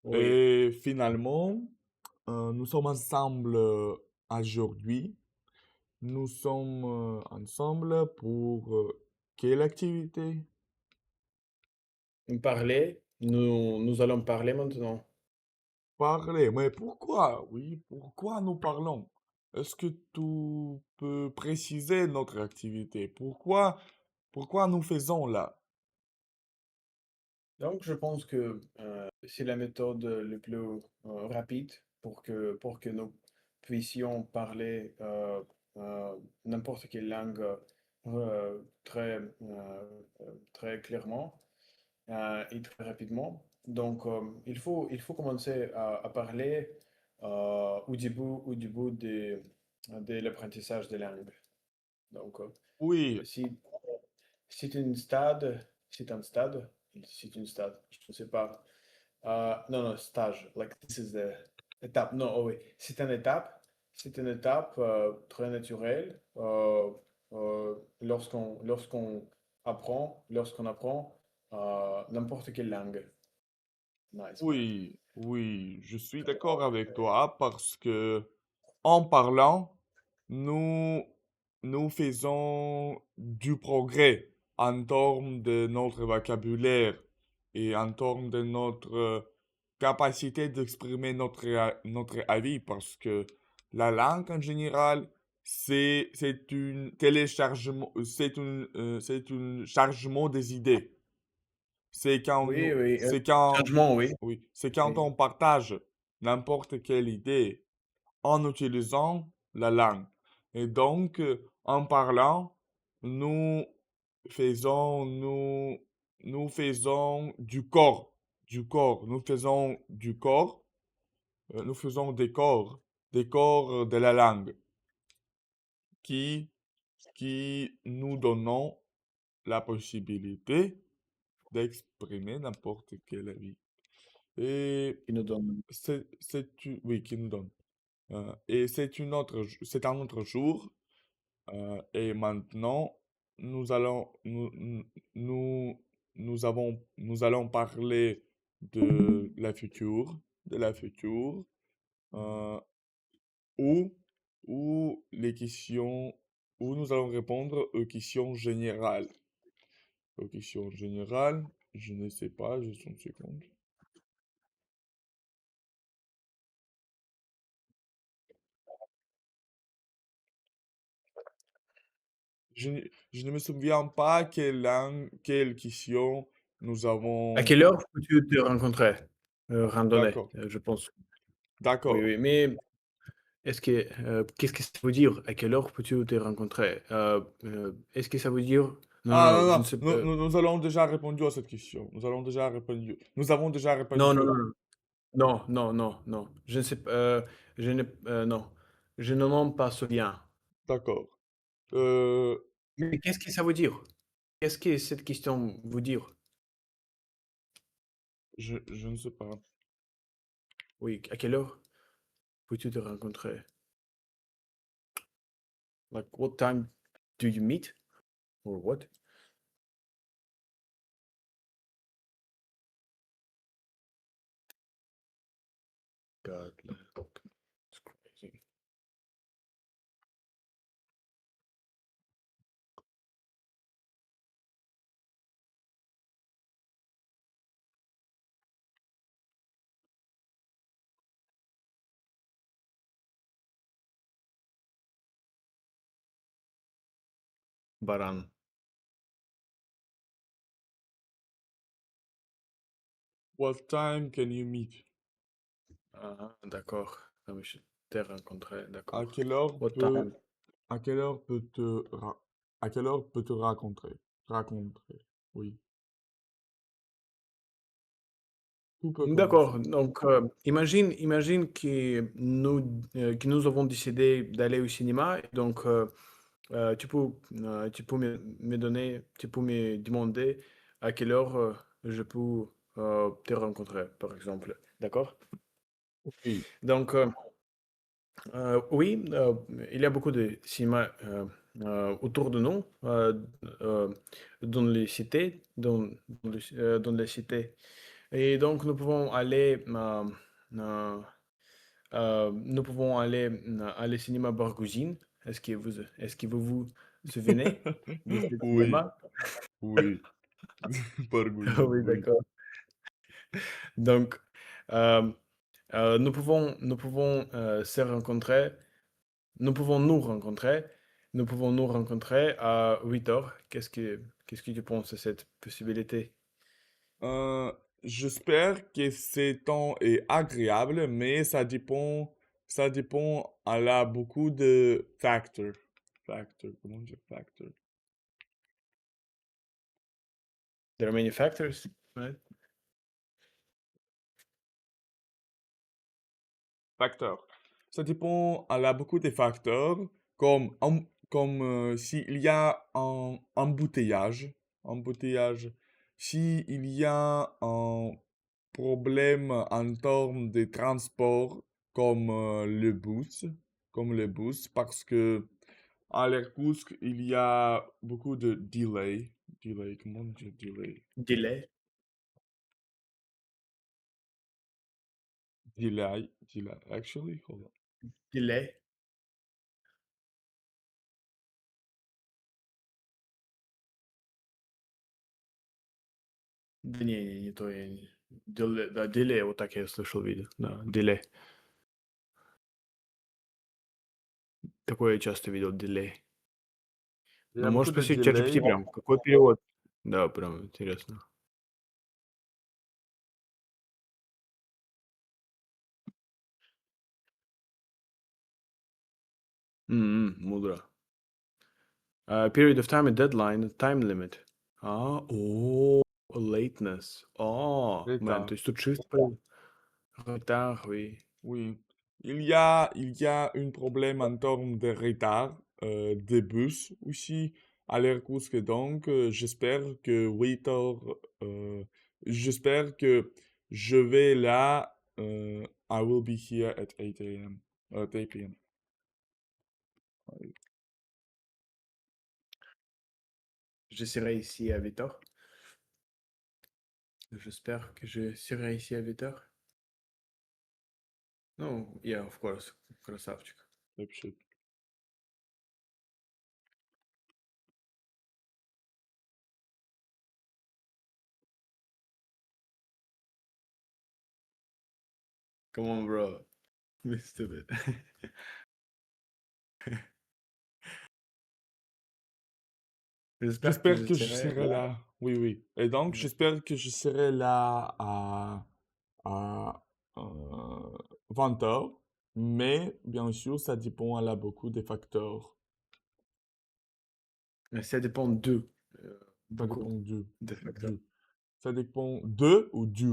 Oui. Et finalement, nous sommes ensemble aujourd'hui. Nous sommes ensemble pour quelle activité? Parler. Nous allons parler maintenant. Parler. Mais pourquoi? Oui, pourquoi nous parlons? Est-ce que tu peux préciser notre activité? Pourquoi nous faisons là? Donc, je pense que c'est la méthode la plus rapide pour que nous puissions parler n'importe quelle langue très clairement et très rapidement. Donc, il faut commencer à parler au début de l'apprentissage des langues. Donc, Oui, si c'est un stade, c'est un stade, c'est un stade, je ne sais pas. Non, non, stage, like this is the étape. Non, oh oui, c'est une étape très naturelle lorsqu'on apprend n'importe quelle langue. Nice, man. oui, je suis d'accord avec toi parce que en parlant, nous, nous faisons du progrès en termes de notre vocabulaire et en termes de notre capacité d'exprimer notre avis parce que la langue en général, c'est une téléchargement, c'est un chargement des idées. C'est quand Oui, nous, oui, c'est quand, changement, oui. oui, c'est quand Oui. on partage n'importe quelle idée en utilisant la langue. Et donc, en parlant, nous nous faisons du corps, nous faisons des corps de la langue qui, qui nous donnons la possibilité d'exprimer n'importe quelle avis. Et Qui nous donne. oui, qui nous donne. Et c'est un autre jour. Et maintenant, nous allons, nous, nous allons parler de la future, euh, où, où les questions, où nous allons répondre aux questions générales. Aux questions générales, je ne sais pas, juste une seconde. Je, ne- je ne me souviens pas quelle question nous À avons. quelle heure peux-tu te rencontrer? Randonnée, D'accord, je pense. Oui, d'accord. oui, mais qu'est-ce que ça veut dire? À quelle heure peux-tu te rencontrer? Est-ce que ça veut dire non, Ah non, non, non, je non, ne sais pas, nous allons déjà répondu à cette question. Nous avons déjà non, répondu. non, non, non, non, non, non, je ne sais pas, je ne non, je ne m'en pas souviens. D'accord. Euh, Mais qu'est-ce que ça veut dire? Qu'est-ce que cette question veut dire? je ne sais pas. Oui, à quelle heure peux-tu te rencontrer? Like, what time do you meet or what? God, like, it's crazy. Baran. What time can you meet? Ah, d'accord. Ah oui, je t'ai rencontré, À d'accord. quelle heure What peut, time? à quelle heure à quelle heure peut te raconter? Oui, tu peux D'accord, commencer. donc imagine que nous avons décidé d'aller au cinéma, donc tu peux me donner, tu peux me demander à quelle heure je peux te rencontrer, par exemple. D'accord? Oui, Donc, oui, il y a beaucoup de cinémas autour de nous, euh, dans les cités, dans les cités. Et donc, nous pouvons aller à le cinéma Bargouzine. Est-ce que vous vous souvenez de ce Oui, cinéma? oui, Ah Bargouine, oui, oui. d'accord. Donc, euh, nous pouvons se rencontrer, nous rencontrer, nous pouvons nous rencontrer à 8 heures. Qu'est-ce que tu penses de cette possibilité? Euh, J'espère que ce temps est agréable, mais ça dépend, elle a beaucoup de facteurs. Facteurs, comment dire facteurs? There are many factors, right? Facteurs. Ça dépend, elle a beaucoup de facteurs, comme s'il y a un embouteillage, s'il y a un problème en termes de transport, comme comme le bus, parce que à l'Irkoutsk, il y a beaucoup de delay. Delay, comment dire delay? Delay, Delay, actually, hold on. delay. Да не то я не да, delay, вот так я слышал, видел, да, delay. Такое я часто видел, delay. Il y Ну, a можешь beaucoup de спросить delay. ChatGPT прям, какой перевод? Да, прям интересно. Мудро. Period of time, a deadline, a time limit. Lateness. Man, то Retard. есть тут чисто retard, oui. Oui, il y a un problème en termes de retard des bus aussi à l'Irkoutsk. Donc, j'espère que je vais là. I will be here at 8 a.m. 8 p.m. Je serai ici à 8 heures. J'espère que je serai ici à 8 heures. Ну, yeah, of course. Красавчик. Type shit. Come on, bro. Be stupid. J'espère que J'espère je que je serai serai là. là. Oui, oui. Et donc, j'espère que je serai là à 20 heures. Mais, bien sûr, ça dépend à beaucoup de facteurs. Mais ça dépend d'eux. Ça Beaucoup dépend du, de facteurs. du. Ça dépend de ou du.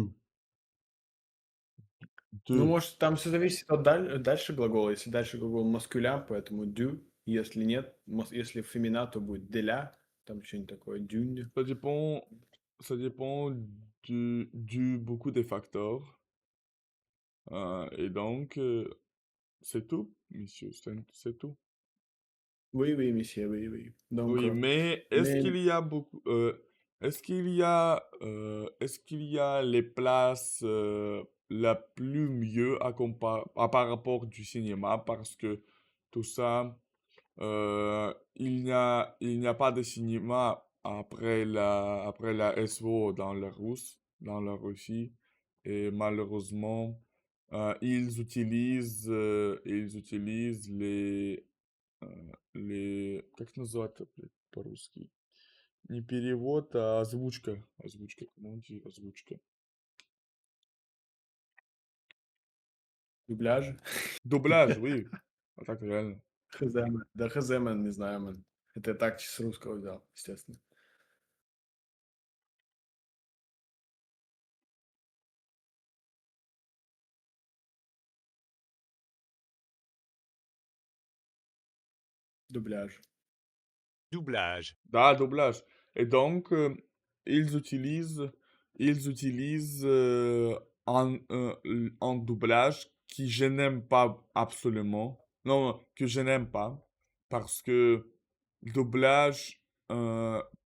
Ну, De. может, там все зависит от дальше глагола. Если дальше глагол маскулян, поэтому do. Если нет, если фемина, то будет деля. Там что-нибудь такое. Дюнь. Ça dépend, ça dépend du beaucoup de facteurs. Et donc, c'est tout, monsieur. C'est tout. Oui, oui, monsieur, oui, oui. Donc, Oui, mais est-ce mais qu'il y a beaucoup, est-ce qu'il y a les places la plus mieux par rapport du cinéma parce que tout ça, il n'y a pas de cinéma après la SVO dans la Russie et malheureusement, ils utilisent как называется, блядь, по-русски? Не перевод, а озвучка. Озвучка, comment on dit озвучка? дубляж. Дубляж, oui. А так реально. Хз, man. Да хз, man, не знаю, man. Это я так с русского взял, естественно. Дубляж. Doublage. Ah, doublage. Et donc, ils utilisent, ils utilisent un doublage qui je n'aime pas absolument. Non, que je n'aime pas. Parce que le doublage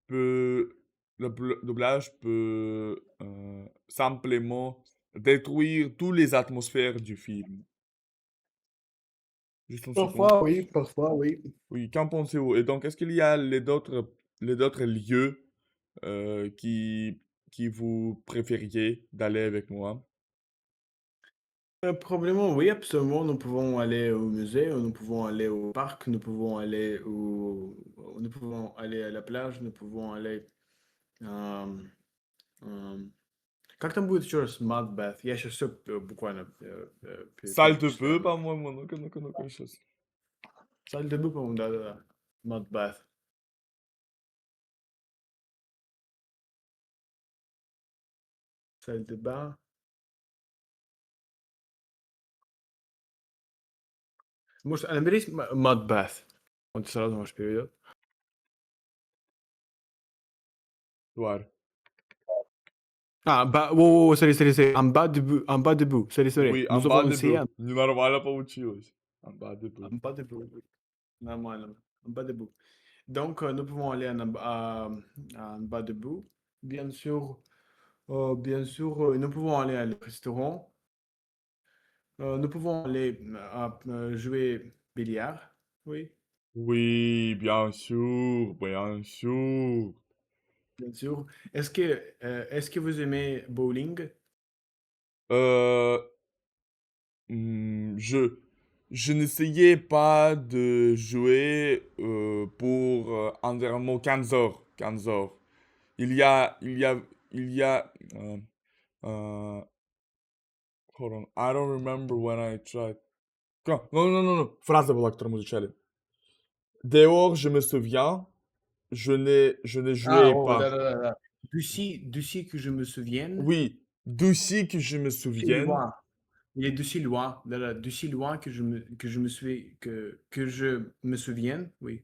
peut le doublage peut simplement détruire toutes les atmosphères du film. Juste une seconde. Parfois, oui. Oui, qu'en pensez-vous? Et donc, est-ce qu'il y a les d'autres lieux qui, vous préfériez d'aller avec moi? Probablement, oui, absolument. Nous pouvons aller au musée, ou nous pouvons aller au parc, nous pouvons aller à la plage, nous pouvons aller. эм, эм, Как там будет еще раз mud bath? Я сейчас все буквально Salle de peu, перечисляю. по-моему, ну-ка, сейчас. Саль де Бу, по-моему, да-да-да. Mud bath. Саль де bain. Может, наберись mud bath. Он тебе сразу, может, переведет. Claro. Смотри. En bas debout. Смотри. Oui, en Nous bas avons de essayé peu. Не нормально получилось. En bas de peu. en bas debout. Нормально. En bas debout. Donc, nous pouvons aller en bas debout. Bien sûr, nous pouvons aller à le restaurant. Nous pouvons aller jouer billard. Oui, Oui, bien sûr, bien sûr. bien sûr. Est-ce que vous aimez bowling? Euh, je n'essayais pas de jouer pour environ 15 heures. 15 heures. Il y a, il y a, il y a, euh, hold on, I don't remember when I tried. Non, фраза была, которую мы изучали. Dehors, je me souviens, je n'ai Ah, joué oh, pas. là. D'ici que je me souvienne, Oui, d'aussi que je me si souvienne. loin. Il est d'aussi loin, d'aussi loin que je me souviens, que je me souvienne, oui.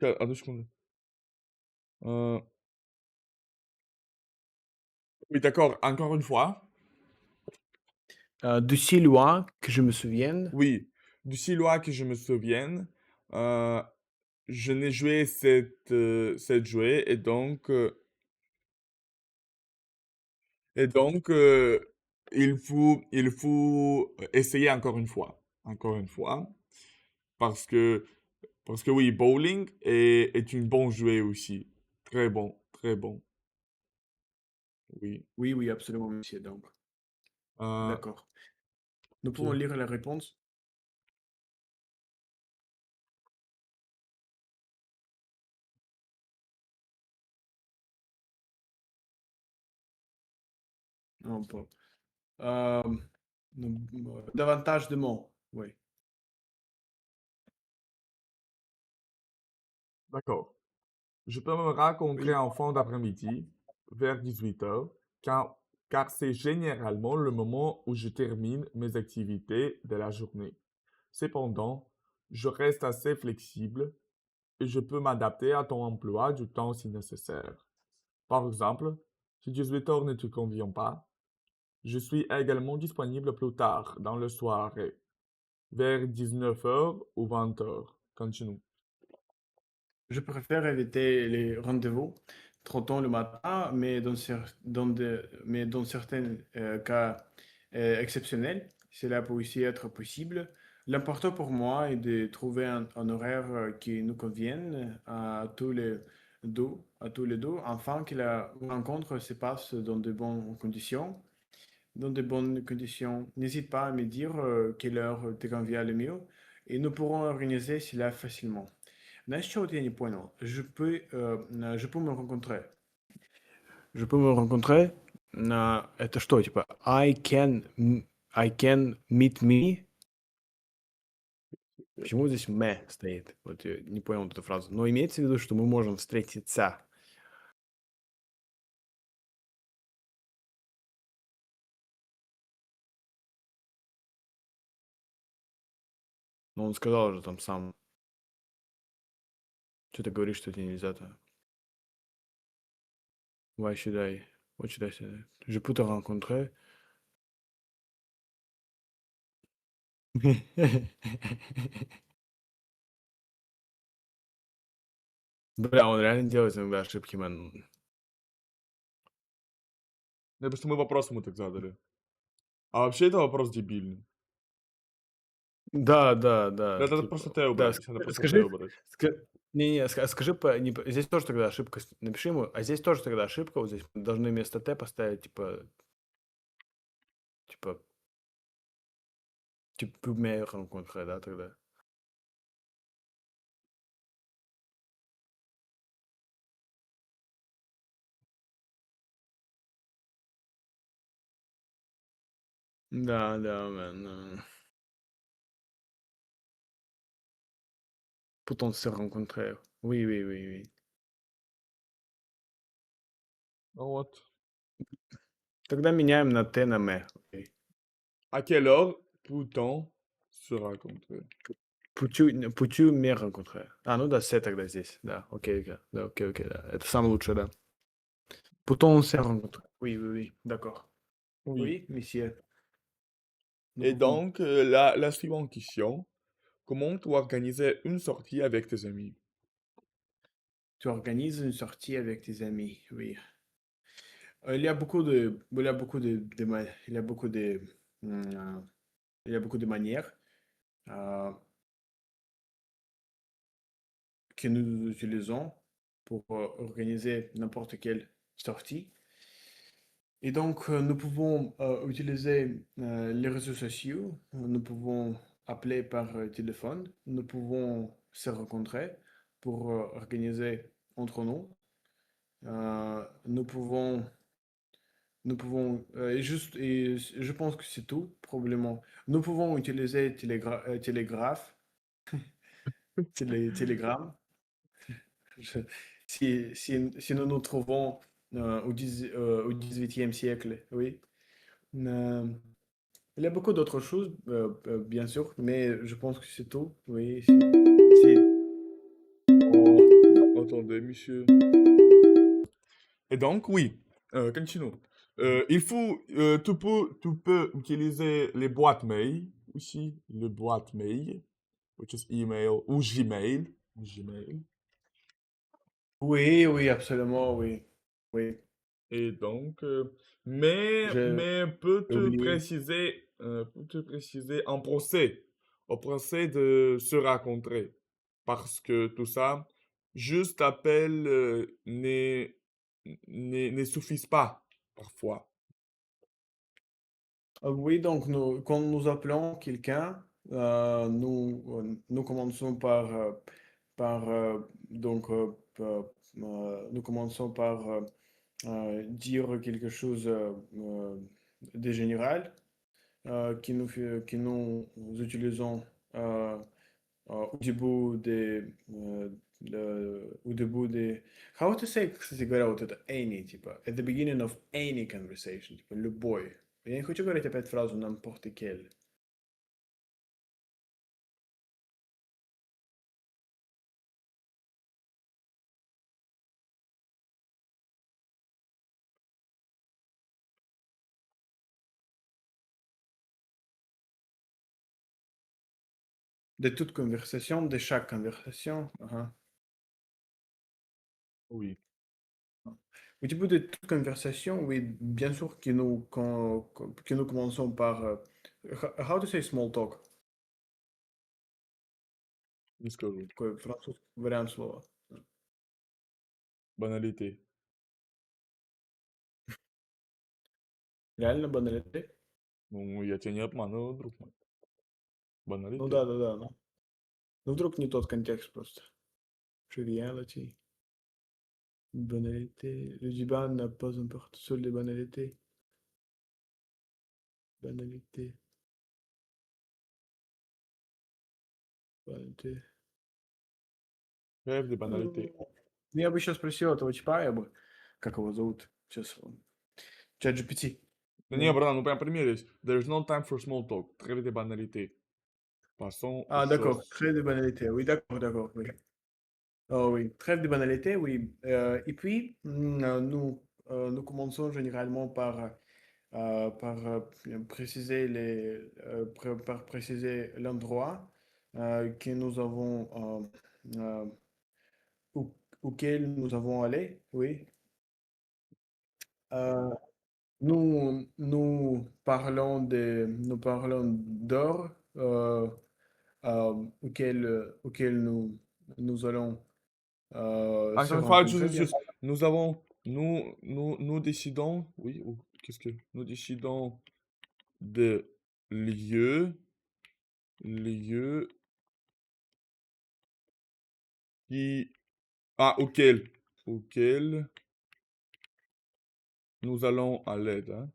Attends, je compte. Euh, oui, d'accord, encore une fois. D'aussi loin que je me souvienne. Oui, d'aussi loin que je me souvienne, euh, je n'ai joué cette jouet et donc il faut essayer encore une fois, parce que oui, bowling est une bonne jouet aussi, très bon, très bon, oui. Oui, oui, absolument, monsieur. Donc, Euh, d'accord. Nous pouvons ok, lire la réponse. Non, pas. Euh, Davantage de mots, oui. d'accord. Je peux me rencontrer Oui, en fin d'après-midi, vers 18 heures, car c'est généralement le moment où je termine mes activités de la journée. Cependant, je reste assez flexible et je peux m'adapter à ton emploi du temps si nécessaire. Par exemple, si 18 heures ne te convient pas, je suis également disponible plus tard dans la soirée, vers 19 heures ou 20 heures. Continue. je préfère éviter les rendez-vous trop tôt le matin, mais dans certains cas exceptionnels, cela peut aussi être possible. L'important pour moi est de trouver un horaire qui nous convienne à tous les deux, afin que la rencontre se passe dans de bonnes conditions. Dans de bonnes conditions. N'hésite pas à me dire quelle heure te convient le mieux et nous pourrons organiser cela facilement. Знаешь, что вот я не понял? Je peux me rencontrer. Je peux me rencontrer. Это что, типа, I can meet me? Почему здесь me стоит? Вот я не понял вот эту фразу. Но имеется в виду, что мы можем встретиться. Но он сказал уже там сам. Что ты говоришь, что тебе нельзя-то? Why should I? What should I say? Je peux te rencontrer. Бля, он реально делает иногда ошибки, man. Да, потому что мы вопрос ему так задали. А вообще это вопрос дебильный. Да, да, Да, да, надо просто типа, Т да, убрать. Надо просто Т скажи, убрать. не, скажи, здесь тоже тогда ошибка, напиши ему, а здесь тоже тогда ошибка, вот здесь мы должны вместо Т поставить, типа, plus meilleur rencontre, да, тогда. Да, да, man. Peut-on se rencontrer? Oui, oui, oui, oui. Ну вот. Тогда меняем на Т на М. Окей. À quelle heure peut-on se rencontrer? Peux-tu me rencontrer? А, ну да, С тогда здесь, да, окей, окей, да, окей, окей, да. Это самое лучшее, да. Peut-on se rencontrer? Oui, oui, oui, d'accord. Oui. Oui, monsieur. Nous Et pouvons. donc, la suivante question. Comment tu organiser une sortie avec tes amis? Tu organises une sortie avec tes amis, oui. Il y a beaucoup de manières euh, que nous utilisons pour organiser n'importe quelle sortie. Et donc, nous pouvons utiliser les réseaux sociaux, nous pouvons appeler par téléphone, nous pouvons se rencontrer pour organiser entre nous. Et je pense que c'est tout, probablement. Nous pouvons utiliser télégraphe, télégramme. Je- si nous nous trouvons au 18e siècle, oui. Euh, il y a beaucoup d'autres choses, bien sûr, mais je pense que c'est tout. Oui, oh, Attendez, monsieur. Et donc, oui, continuons. Tu peux utiliser les boîtes mail aussi, les boîtes mail, which is email ou Gmail. Gmail. oui, oui, absolument, oui. Oui, Et donc, mais, j'ai mais oublié. peut te préciser au procès de se rencontrer. Parce que tout ça, juste appel ne suffisent pas parfois. Oui, donc quand nous appelons quelqu'un, nous commençons nous commençons par dire quelque chose de général que nous utilisons euh, au début au début des... How to say, кстати говоря, вот это any, типа, at the beginning of any conversation, типа, любой. Я не хочу говорить опять фразу n'importe quel. De toute conversation, de chaque conversation. Oui. Au début de toute conversation, oui, bien sûr que nous commençons par... how to say small talk? Не скажу. Такой французский вариант слова. Банalité. Реально банalité? Ну, я тебя не обманываю, друг мой. Ну Банalité. да, да, да. Ну вдруг не тот контекст просто. Triviality. Banalité. Le débat n'a pas un porte sur les banalités. Banalité. Банalité. Rêve de Ну, banalité. я бы сейчас спросил этого типа, как его зовут? Сейчас чат GPT. Не, братан, ну прям примерись. There's no time for small talk. Trêve de banalité. Passons aux Ah, d'accord. choses. Trêve de banalité. Oui, d'accord, d'accord. Oui. Oh, oui. Trêve de banalité, oui. Et puis, nous commençons généralement par préciser par préciser l'endroit que nous avons, où, auquel nous avons allé, oui. Euh, nous parlons d'or auquel nous allons se Encore une fois, rencontrer bien. nous avons, nous décidons, oui, ou qu'est-ce que, nous décidons de lieux, lieux qui, auquel nous allons à l'aide, hein.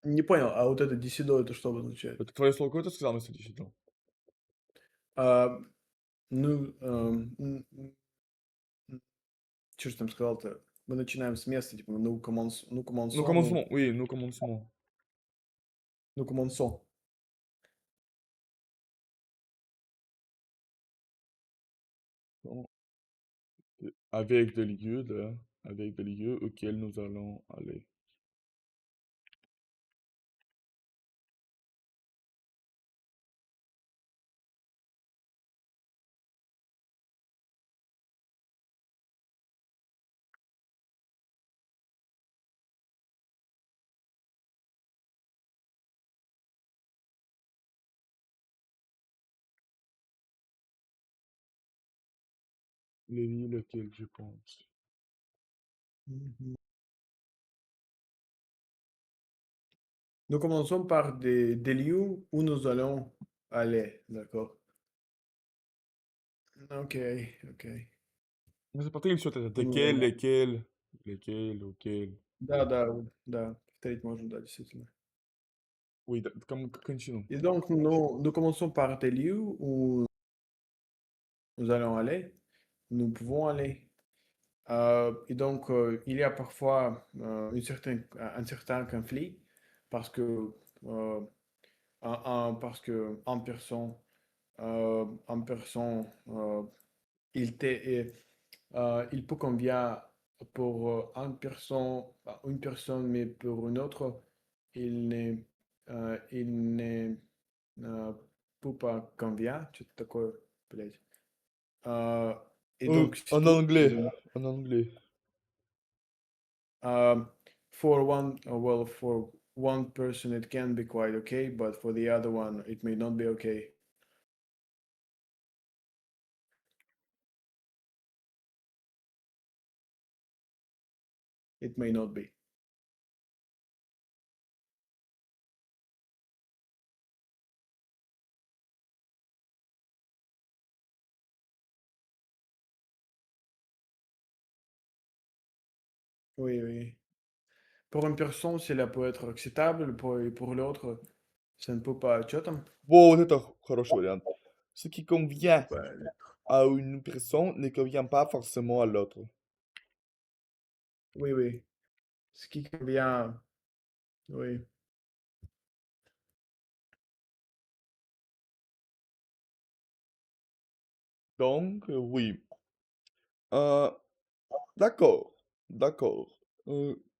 Не понял, а вот это десидо, это что обозначает? Это твое слово какое ты сказал вместо décidons? А, ну, что же там сказал-то? Мы начинаем с места, типа, ну, комонсон, ну, Oui, nous commençons. ну, комонсон. Avec des lieux, avec des lieux auxquels nous allons aller. Les villes auxquelles je pense. Mhm. Nous commençons par des lieux où nous allons aller, d'accord? Ok, ok. Mais c'est pas très sûr, Où nous allons. lesquels, auxquels. Да, повторить можно, да, действительно. Oui, comme continue. Et donc, nous commençons par des lieux où nous allons aller, nous pouvons aller. Et donc, il y a parfois un certain conflit parce que, euh, parce que en personne il peut convient pour une personne, mais pour une autre, il ne peut pas convient. Что-то такое, блядь. Euh, et donc, c'est En tout. anglais, en anglais. Um, for one person, it can be quite okay, but for the other one, it may not be okay. It may not be. Oui, oui. Pour une personne, cela peut être acceptable, et pour l'autre, ça ne peut pas. Что там? Вот это хороший вариант. Ce qui convient Ouais. à une personne ne convient pas forcément à l'autre. Oui, oui. Ce qui convient, oui. Donc, oui. Euh, d'accord, d'accord.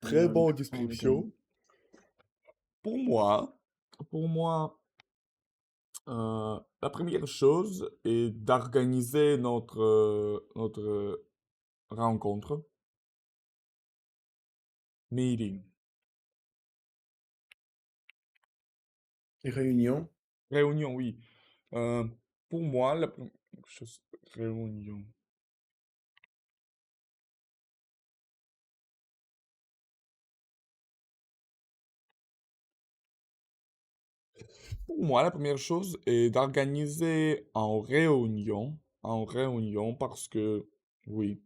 Très Non, bonne on est comme- description. Pour moi, pour moi, la première chose est d'organiser notre rencontre, meeting. Réunion. Réunion, oui. Euh, pour moi, la première chose, réunion. Pour moi, la première chose est d'organiser en réunion parce que, oui,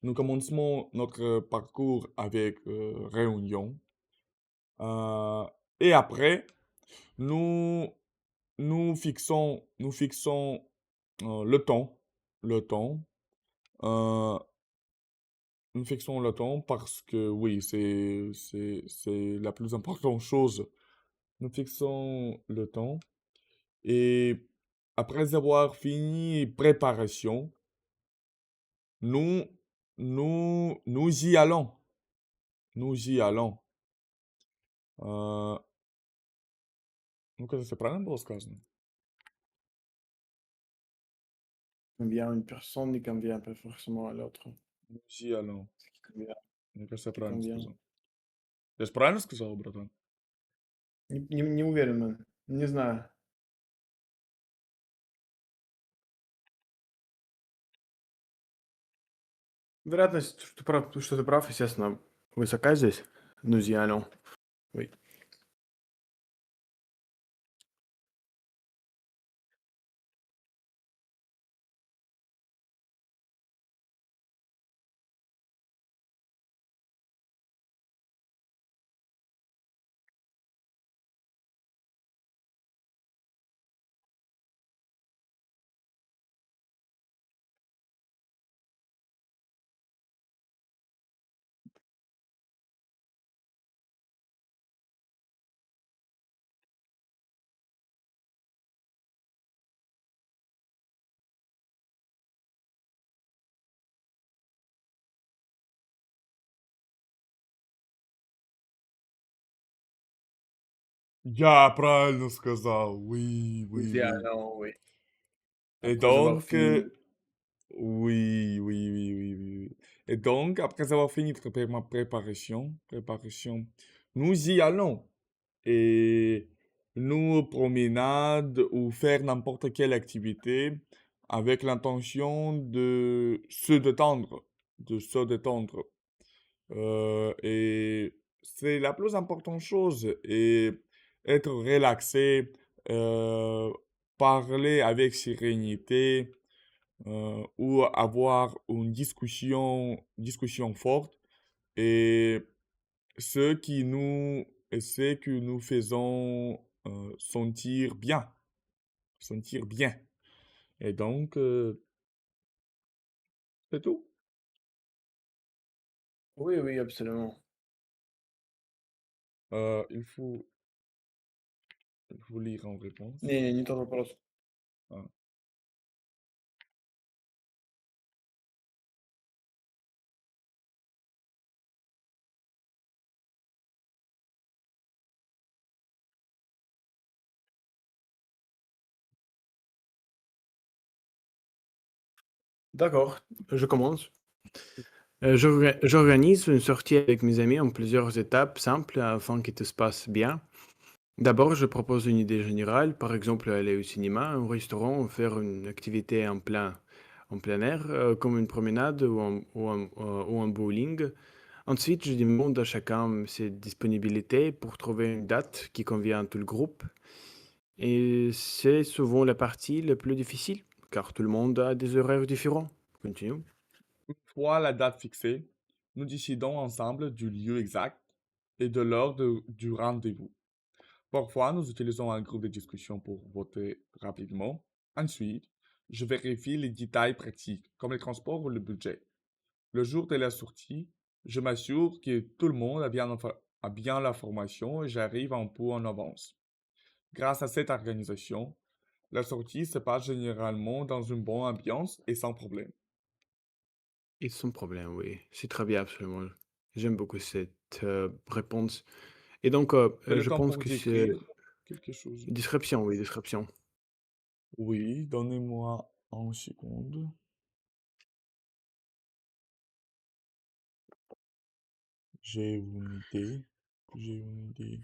nous commençons notre parcours avec réunion. Euh, et après, nous, nous fixons le temps. Euh, nous fixons le temps parce que, oui, c'est la plus importante chose. Nous fixons le temps. Et après avoir fini préparation, nous, nous y allons. Nous y allons. Ну, кажется, правильно было сказано? convient à une personne ne convient pas forcément à l'autre. Nous y allons. Ce qui convient, Мне кажется, я qui правильно convient. сказал. Я же правильно сказал, братан? Не уверен, man. Не знаю. Вероятность, что ты прав, естественно, высока здесь. Nous y allons. Oui. Я правильно сказал. Oui, Nous oui, y oui. allons, oui. Et Après avoir donc, fini. oui, oui, oui, oui, oui, oui. Et donc, après avoir fini ma préparation, nous y allons. Et nous promenade ou faire n'importe quelle activité avec l'intention de se détendre. Et c'est la plus importante chose. Et être relaxé, euh, parler avec sérénité, ou avoir une discussion forte. Et ce qui nous, et ce que nous faisons sentir bien. Sentir bien. Et donc, c'est tout. Oui, oui, absolument. Il faut lire en réponse. Не тот вопрос. Ah. D'accord, je commence. J'organise une sortie avec mes amis en plusieurs étapes simples afin que tout se passe bien. D'abord, je propose une idée générale, par exemple aller au cinéma, au restaurant, ou faire une activité en plein air, comme une promenade ou un bowling. Ensuite, je demande à chacun ses disponibilités pour trouver une date qui convient à tout le groupe. Et c'est souvent la partie la plus difficile, car tout le monde a des horaires différents. Continue. Une fois la date fixée, nous décidons ensemble du lieu exact et de l'heure du rendez-vous. Parfois, nous utilisons un groupe de discussion pour voter rapidement. Ensuite, je vérifie les détails pratiques, comme les transports ou le budget. Le jour de la sortie, je m'assure que tout le monde a bien la formation et j'arrive un peu en avance. Grâce à cette organisation, la sortie se passe généralement dans une bonne ambiance et sans problème. Et sans problème, oui. C'est très bien, absolument. J'aime beaucoup cette réponse. Et donc, C'est le je temps pense pour que c'est décrire quelque chose. description, oui, description. Oui, donnez-moi un seconde. J'ai une idée. J'ai une idée.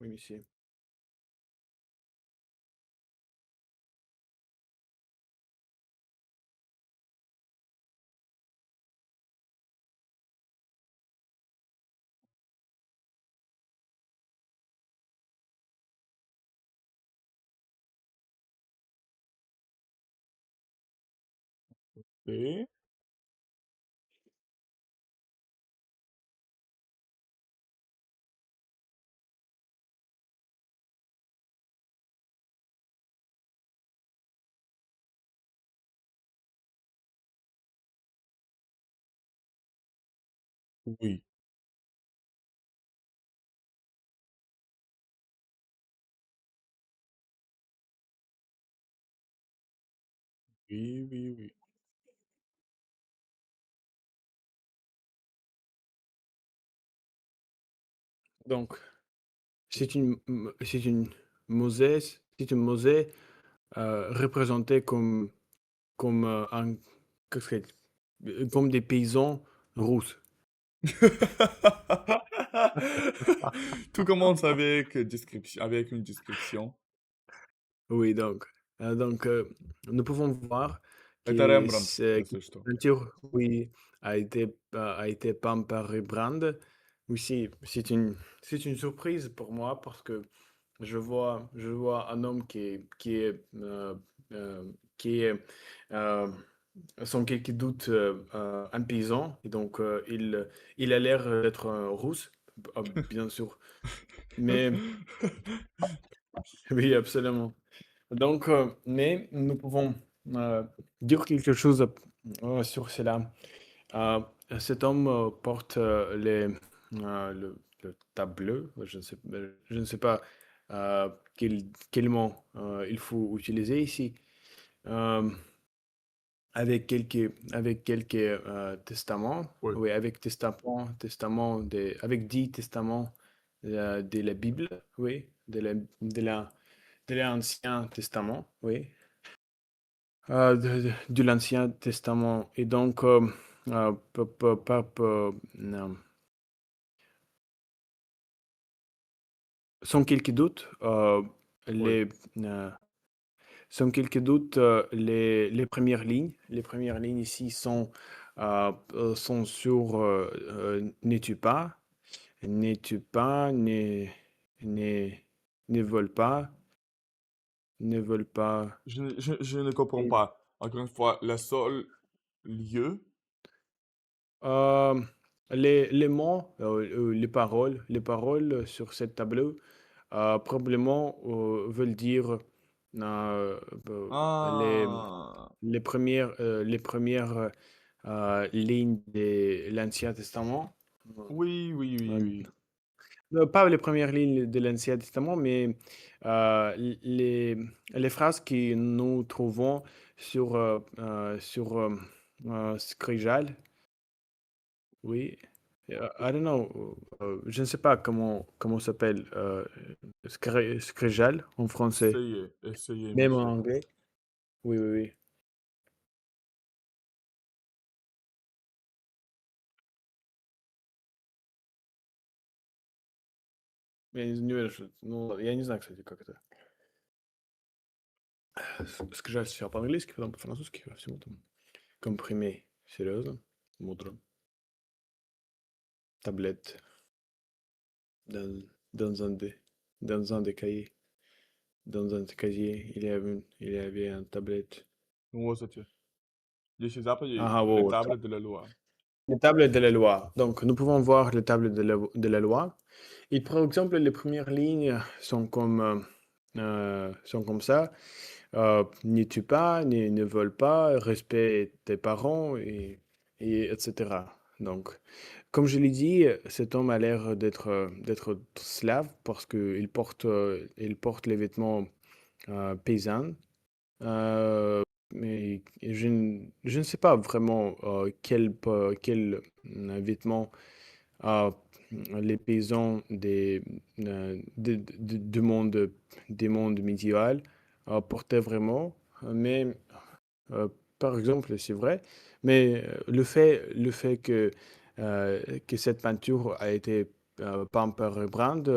Oui, monsieur. Et oui, oui, oui, oui. Donc, c'est une mosée représentés comme, un qu'est-ce que comme des paysans russes. Tout commence avec avec une description. Oui, donc, nous pouvons voir Это que Рембрандт, que если cette что. peinture, oui, a été peint par Rembrandt. Aussi, c'est une surprise pour moi parce que je vois un homme qui est, heu, sans quelque doute, un paysan et donc, il a l'air d'être, russe, bien sûr, mais oui, absolument. Donc, mais nous pouvons dire quelque chose sur cela. Euh, Cet homme porte le tableau, je ne sais pas quel mot il faut utiliser ici, euh, avec quelques testaments, Oui. oui, avec 10 testaments de la Bible, oui, de l'Ancien Testament, oui. De l'Ancien Testament. Et donc, non. Sans quelques doutes, Oui. les, euh, sans quelques doutes, les premières lignes ici sont sur n'es-tu pas, n'es-tu pas, ne vole pas, ne vole pas. Je ne comprends pas. Encore une fois, le seul lieu. Euh, les mots, les paroles sur ce tableau, probablement, veulent dire euh, les, Ah, les premières lignes de l'Ancien Testament. oui, oui, oui, Euh, oui. Pas les premières lignes de l'Ancien Testament, mais les phrases que nous trouvons sur Scrijal. Oui, I don't know, je ne sais pas comment s'appelle, Scrijal en français, Essayez, essayez, même en monsieur. anglais. Oui, oui, oui. Не уверен, ну, я не знаю, кстати, как это. Скрижаль сначала по-английски, потом по-французски, во всему там. Компримé, серьезно, мудро. Таблет dans, dans un des, dans un des cahiers. Dans un des casiers, il y avait un tablette. Вот эти. Здесь и Западе Ah, les wow. tables de la loi. Les tables de la loi. Donc, nous pouvons voir les tables de la loi. Et par exemple, les premières lignes sont comme ça. N'y tue pas, ne vole pas, respecte tes parents, etc. Donc, comme je l'ai dit, cet homme a l'air d'être slave parce qu'il porte les vêtements paysans. Mais je ne sais pas vraiment quel vêtement les paysans des mondes médiéval portaient vraiment. Mais par exemple, c'est vrai, mais le fait que cette peinture a été peinte par Rembrandt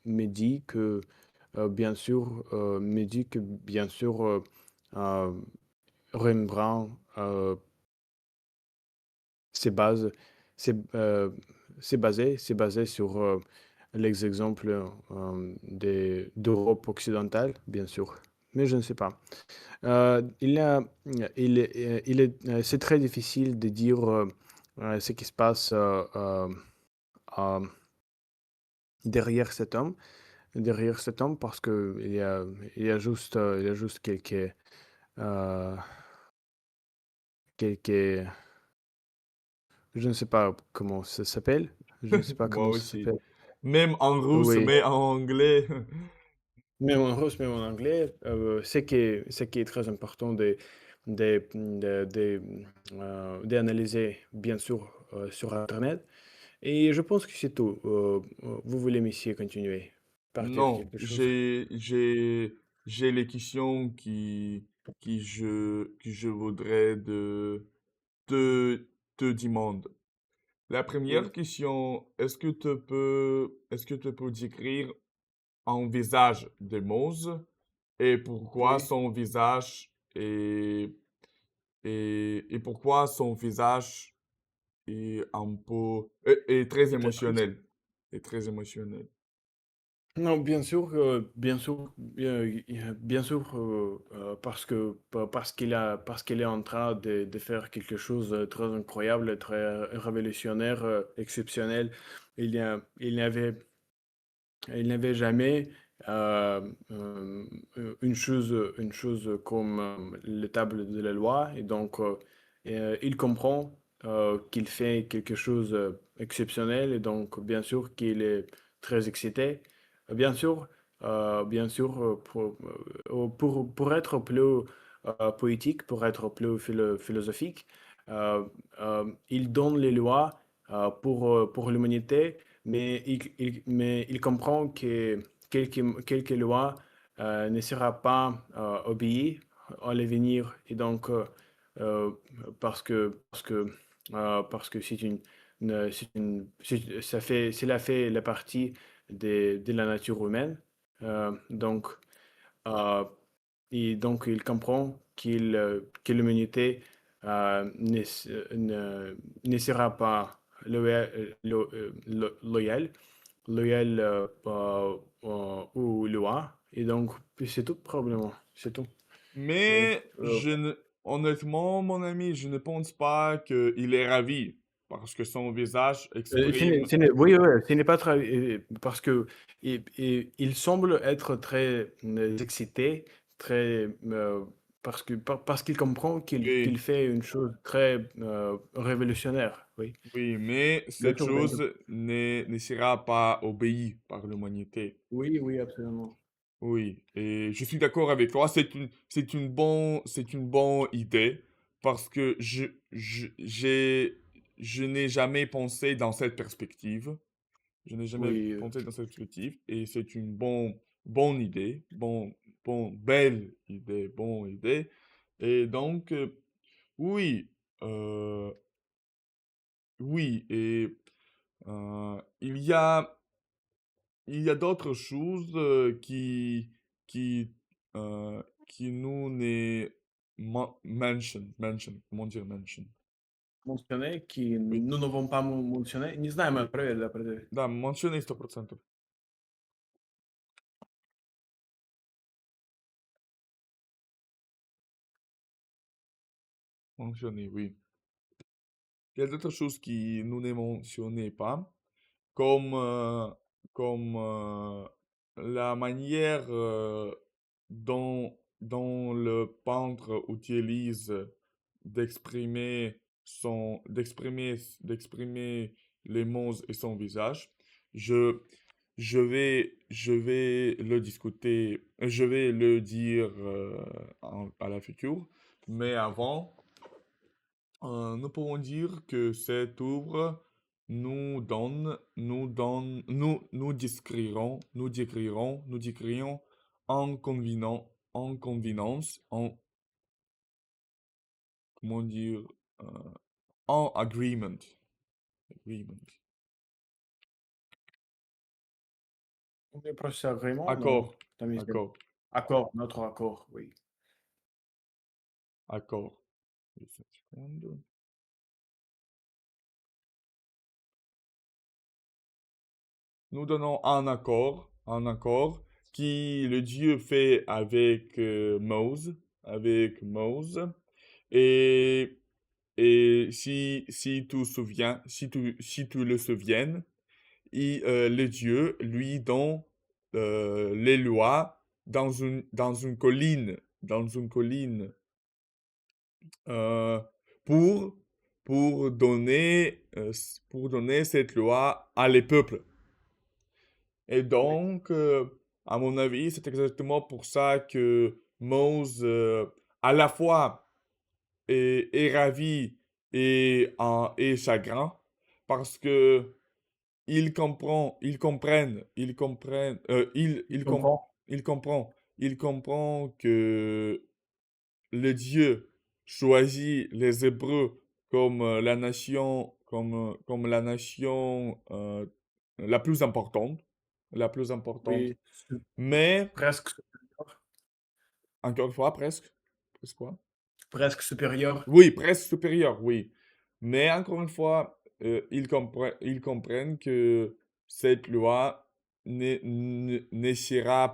me dit que bien sûr euh, Rembrandt s'est base, s'est, s'est basé sur les exemples d'Europe occidentale, bien sûr. Mais je ne sais pas. C'est très difficile de dire ce qui se passe euh, derrière cet homme, parce que il y a juste euh, quelques, je ne sais pas comment ça s'appelle. Je ne sais pas Moi comment ça aussi. s'appelle. Même en russe, Oui, mais en anglais. même en russe, même en anglais, ce qui est très important d'analyser, bien sûr, sur Internet. Et je pense que c'est tout. Vous voulez, monsieur, continuer par dire Non, quelque chose? j'ai les questions que je voudrais te, te demander. La première Oui, question, est-ce que tu peux décrire un visage de Mose et pourquoi oui, son visage et pourquoi son visage est un peu, est très était triste. émotionnel, est très émotionnel. Non, bien sûr, bien sûr, parce qu'il est en train de faire quelque chose de très incroyable, très révolutionnaire, exceptionnel. Il n'avait jamais euh, euh, une chose comme le table de la loi, et donc il comprend qu'il fait quelque chose d'exceptionnel, et donc bien sûr qu'il est très excité. Bien sûr, bien sûr, pour être plus poétique, pour être plus philosophique, euh, il donne les lois pour l'humanité, mais il comprend que quelques lois ne sera pas obéies à l'avenir, et donc euh, parce que cela fait la partie de la nature humaine. Donc euh, et donc il comprend que l'humanité ne sera pas loyale aux lois. Et donc, puis c'est tout, probablement. C'est tout. Oui. Mais honnêtement, mon ami, je ne pense pas qu'il est ravi parce que son visage exprime. Oui, oui, ce n'est pas très, parce que il semble être très excité, très, parce qu'il comprend qu'il Oui, fait une chose très révolutionnaire. Oui. oui, mais Bien cette sûr, bien sûr. chose ne sera pas obéie par l'humanité. Oui, oui, absolument. Oui, et je suis d'accord avec toi. C'est une bonne idée parce que je n'ai jamais pensé dans cette perspective. Je n'ai jamais Oui, pensé dans cette perspective et c'est une bonne idée, belle idée, bonne idée. Et donc, oui, euh, oui, et il y a il y a d'autres choses qui, qui nous n'est comment dire mention? mentionné, qui Oui, nous n'avons pas mentionné. Не знаем, oui. après. Да, mentionné 100%. Mentionné, oui. Il y a d'autres choses qui nous ne mentionnons pas, comme, comme la manière dont le peintre utilise d'exprimer les mots et son visage. Je, je vais le discuter, je vais le dire à la future, mais avant, nous pouvons dire que cette œuvre nous décrirons en convenance, comment dire, euh, en agreement. Le procès agrément, non. Accord, T'as mis accord, accord, notre accord, oui. accord. Juste une seconde. Nous donnons un accord qui le Dieu fait avec Mose, et si tu souviens, si tu le souviens, le Dieu lui donne les lois dans une colline, euh, pour, pour donner cette loi à les peuples. Et Oui. donc, à mon avis, c'est exactement pour ça que Mose, à la fois, est ravi et chagrin, parce que il comprend, il comprennent, il comprennent, Tu comprends? il comprend, il comprend que le Dieu choisit les Hébreux comme la nation, comme la nation la plus importante, la plus importante. Oui, Mais, presque supérieur. encore une fois, presque, presque quoi? Presque supérieur. Oui, presque supérieur, oui. Mais encore une fois, ils comprennent que cette loi ne sera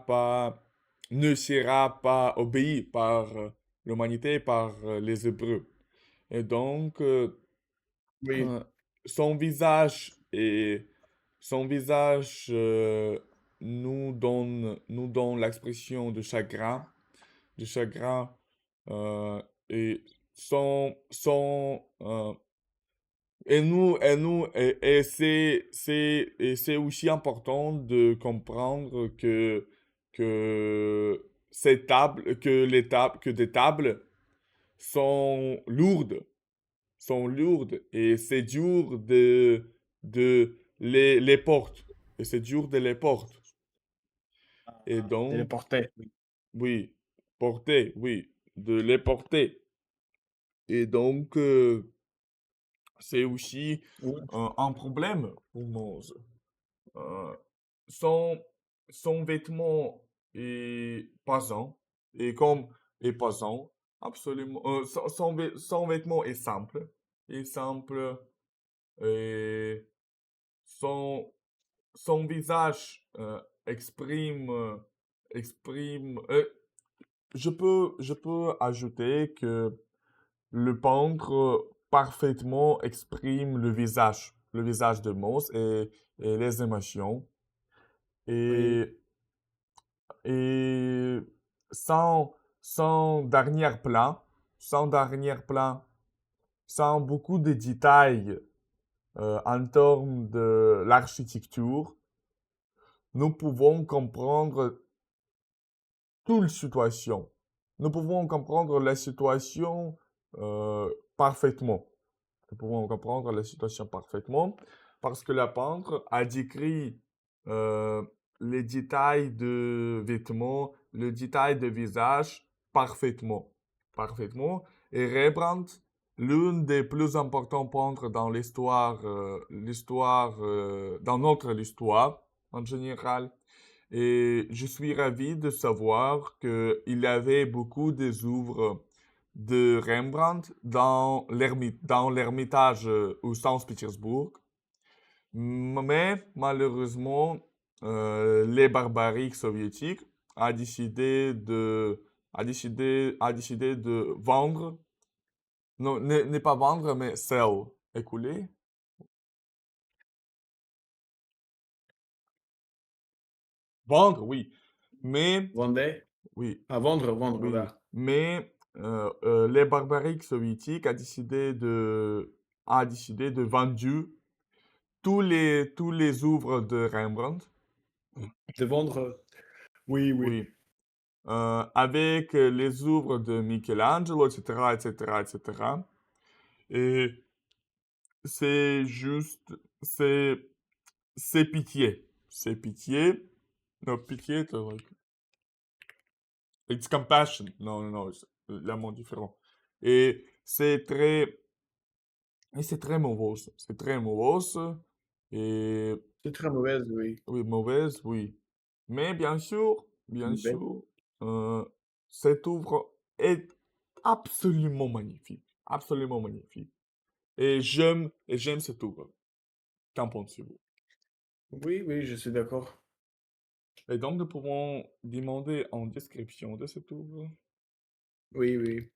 pas obéie par l'humanité, par les Hébreux. Et donc, Oui, euh, son visage et son visage nous donne l'expression de chagrin et et c'est aussi important de comprendre que que des tables sont lourdes, et c'est dur de les portes, et c'est dur de les portes. Et donc, téléporté. Oui. oui, porter, oui, de les porter. Et donc, c'est aussi Oui, un problème pour Mose. Euh, son, son vêtement est pesant, et comme est pesant, absolument, son vêtement est simple, et son, son visage exprime, je peux ajouter que le peintre parfaitement exprime le visage de Mose et les émotions. oui, Et, et sans, sans dernière-plan, sans dernière-plan, sans beaucoup de détails en termes de l'architecture, nous pouvons comprendre toute la situation. Nous pouvons comprendre la situation parfaitement. Nous pouvons comprendre la situation parfaitement parce que la peintre a décrit euh, les détails de vêtements, le détail de visage parfaitement. Parfaitement. Et Rembrandt, l'un des plus importants peintres dans dans notre histoire en général. Et je suis ravi de savoir qu'il y avait beaucoup des œuvres de Rembrandt dans l'Ermitage au Saint-Pétersbourg. Mais malheureusement, les barbariques soviétiques a décidé de vendre, non, n'est pas vendre, mais sell, écouler. Vendre, oui. Mais, Vendée. oui, À vendre, vendre, oui, là. mais les barbariques soviétiques a décidé de vendre tous les œuvres de Rembrandt, De vendre. Oui, oui. oui, avec les œuvres de Michelangelo, etc., etc., etc. Et c'est juste, c'est, c'est pitié, c'est pitié, non, pitié, it's compassion, non, non, non, c'est le mot différent. Et c'est très, Et c'est très morose. C'est très morose. Et C'est très mauvaise, oui. oui, mauvaise, oui. Mais bien Une bête. sûr, cette œuvre est absolument magnifique. Absolument magnifique. Et j'aime cette œuvre. Qu'en pensez-vous? Oui, oui, je suis d'accord. Et donc, nous pouvons demander en description de cette œuvre. Oui, oui.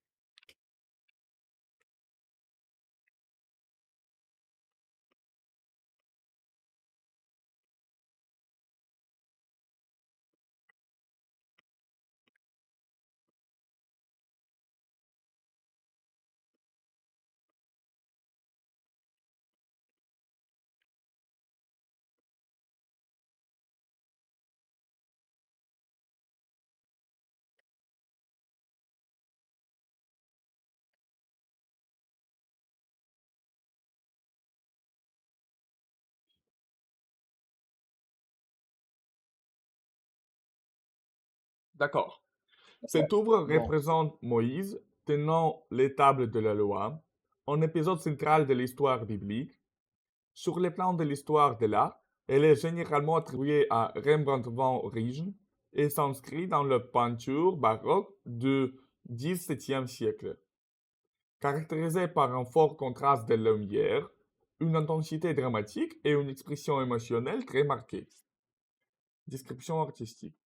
D'accord. Cette œuvre Bon, représente Moïse tenant les tables de la loi, un épisode central de l'histoire biblique. Sur le plan de l'histoire de l'art, elle est généralement attribuée à Rembrandt van Rijn et s'inscrit dans la peinture baroque du XVIIe siècle. Caractérisée par un fort contraste de lumière, une intensité dramatique et une expression émotionnelle très marquée. Description artistique.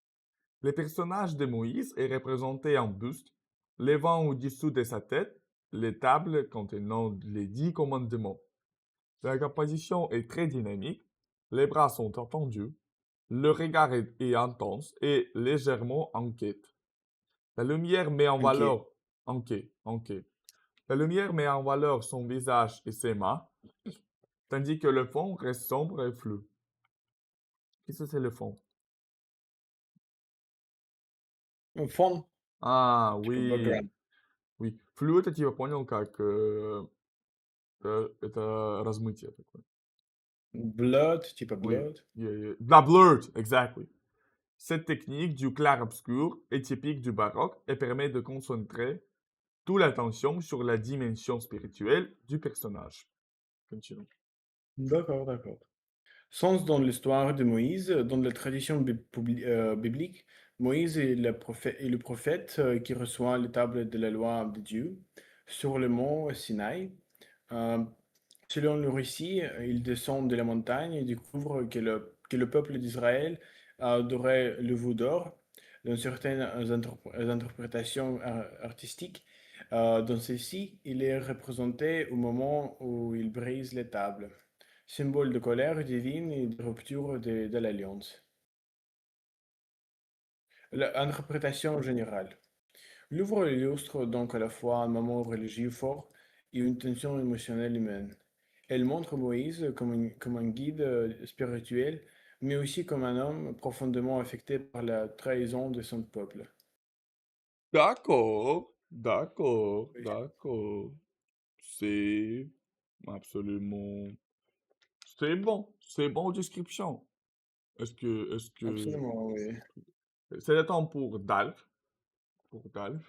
Le personnage de Moïse est représenté en buste, levant au-dessous de sa tête les tables contenant les 10 commandements. La composition est très dynamique, les bras sont étendus, le regard est intense et légèrement en quête. La lumière met en ok. valeur La lumière met en valeur son visage et ses mains, tandis que le fond reste sombre et flou. Qu'est-ce que c'est le fond? Fond, Ah tipo oui, background. oui. Флю это типа понял как это размытие такое. Blood, tipo Oui, blood. La blurred, exactly. Cette technique du clair-obscur est typique du baroque et permet de concentrer toute l'attention sur la dimension spirituelle du personnage. Continue. D'accord, d'accord. Sens dans l'histoire de Moïse, dans la tradition biblique, Moïse est le prophète qui reçoit les tables de la loi de Dieu sur le mont Sinaï. Euh, Selon le récit, il descend de la montagne et découvre que le peuple d'Israël adorait le veau d'or. Dans certaines interprétations artistiques, dans celle-ci, il est représenté au moment où il brise les tables, symbole de colère divine et de rupture de l'alliance. L'interprétation générale. L'œuvre illustre donc à la fois un moment religieux fort et une tension émotionnelle humaine. Elle montre Moïse comme un guide spirituel, mais aussi comme un homme profondément affecté par la trahison de son peuple. D'accord, d'accord, Oui, d'accord. C'est absolument... C'est bon description. Est-ce que... absolument, oui. C'est le temps pour Dalf. Pour Dalf.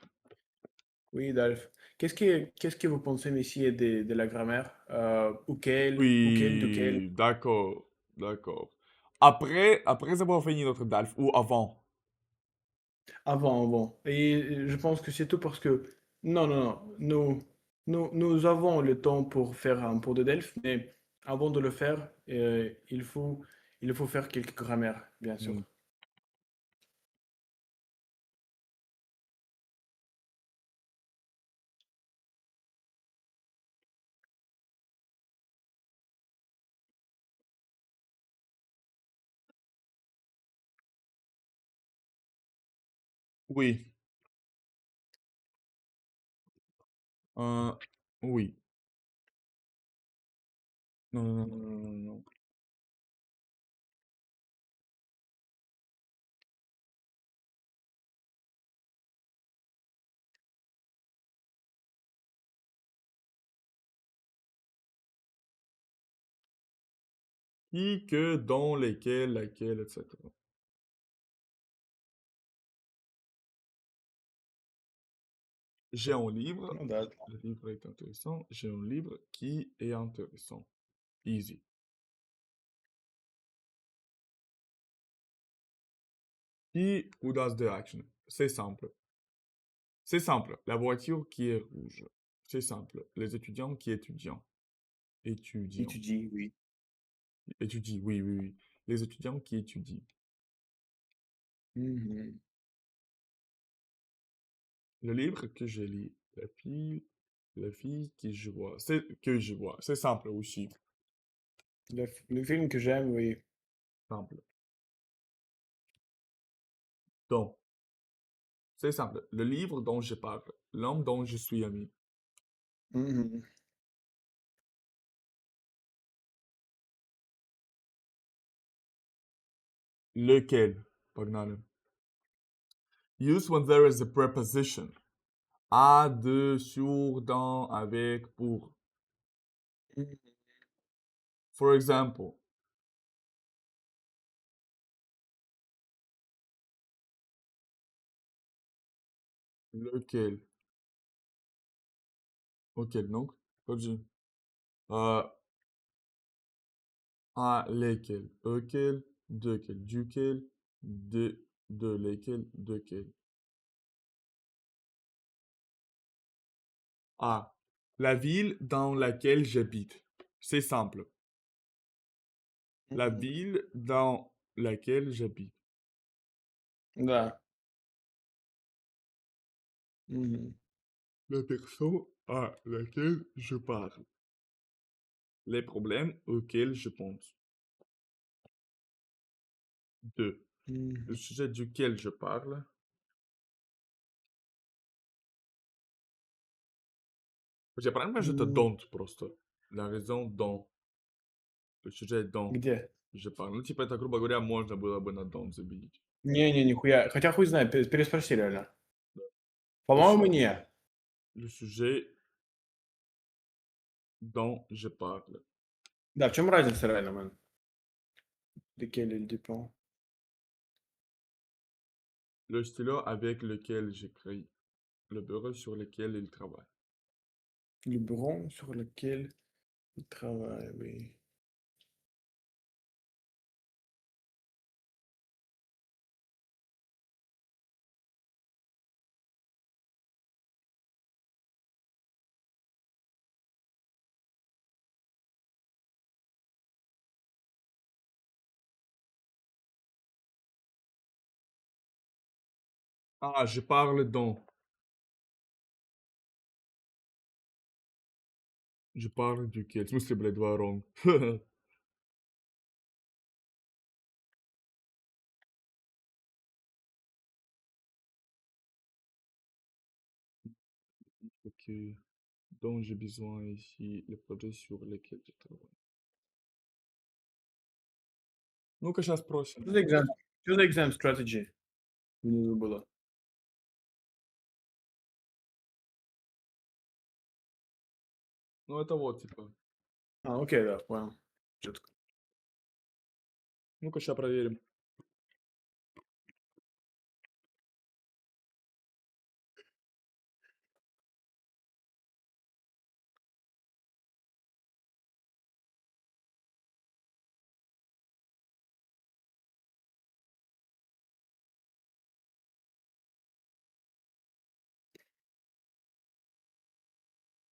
Oui, Dalf. Qu'est-ce que vous pensez, messieurs, de la grammaire? De quel? Oui, d'accord, d'accord. Après avoir fini notre Dalf, ou avant. Avant, avant. Et je pense que c'est tout parce que, non, non, non, nous avons le temps pour faire un pot de Delphes, mais avant de le faire, il faut faire quelques grammaires, bien sûr. Hmm. Oui, euh, oui. Non, non, non, non, non, non. Qui, que, dont, lesquels, laquelle, etc. J'ai un livre, Non, date. le livre est intéressant. J'ai un livre qui est intéressant. Easy. Qui, who does the action? C'est simple. C'est simple. La voiture qui est rouge. C'est simple. Les étudiants qui étudient. Étudiants. Étudie, oui. Étudient, oui, oui, oui. Les étudiants qui étudient. Mhm. Le livre que je lis. La fille que je vois. C'est que je vois. C'est simple aussi. Le film que j'aime, oui. Simple. Donc, c'est simple. Le livre dont je parle. L'homme dont je suis ami. Mhm. Lequel? Pardon. Use when there is a preposition. À, de, sur, dans, avec, pour. Mhm. For example, Lequel? Auquel, donc? Pas dit. Euh, un, lesquels? Auquel? Dequel? Duquel? De lesquels? Dequel? A. La ville dans laquelle j'habite. C'est simple. La Mhm. ville dans laquelle j'habite. Да. Mhm. La personne à laquelle je parle. Les problèmes auxquels je pense. 2. Le Mhm. sujet duquel je parle. Généralement, je te М, donne просто. La raison dont. Le sujet dont Где? je parle. Ну, типа, это, грубо говоря, можно было бы на дом заменить. Не, нихуя. Хотя хуй знает, переспроси реально. Le, su- По-моему, не. le sujet dont je parle. Да, в чем разница реально, man? Lequel il dépend? Le stylo avec lequel j'écris. Le bureau sur lequel il travaille. Le bureau sur lequel il travaille, oui. Ah, je parle dont. Je parle duquel. В смысле, блядь, два wrong. Ok. Dont j'ai besoin ici, le projet sur lequel je travaille. Ну-ка, сейчас спросим. Что за exam strategy? Внизу было. Ну, это вот, типа. А, окей, да, понял. Четко. Ну-ка, сейчас проверим.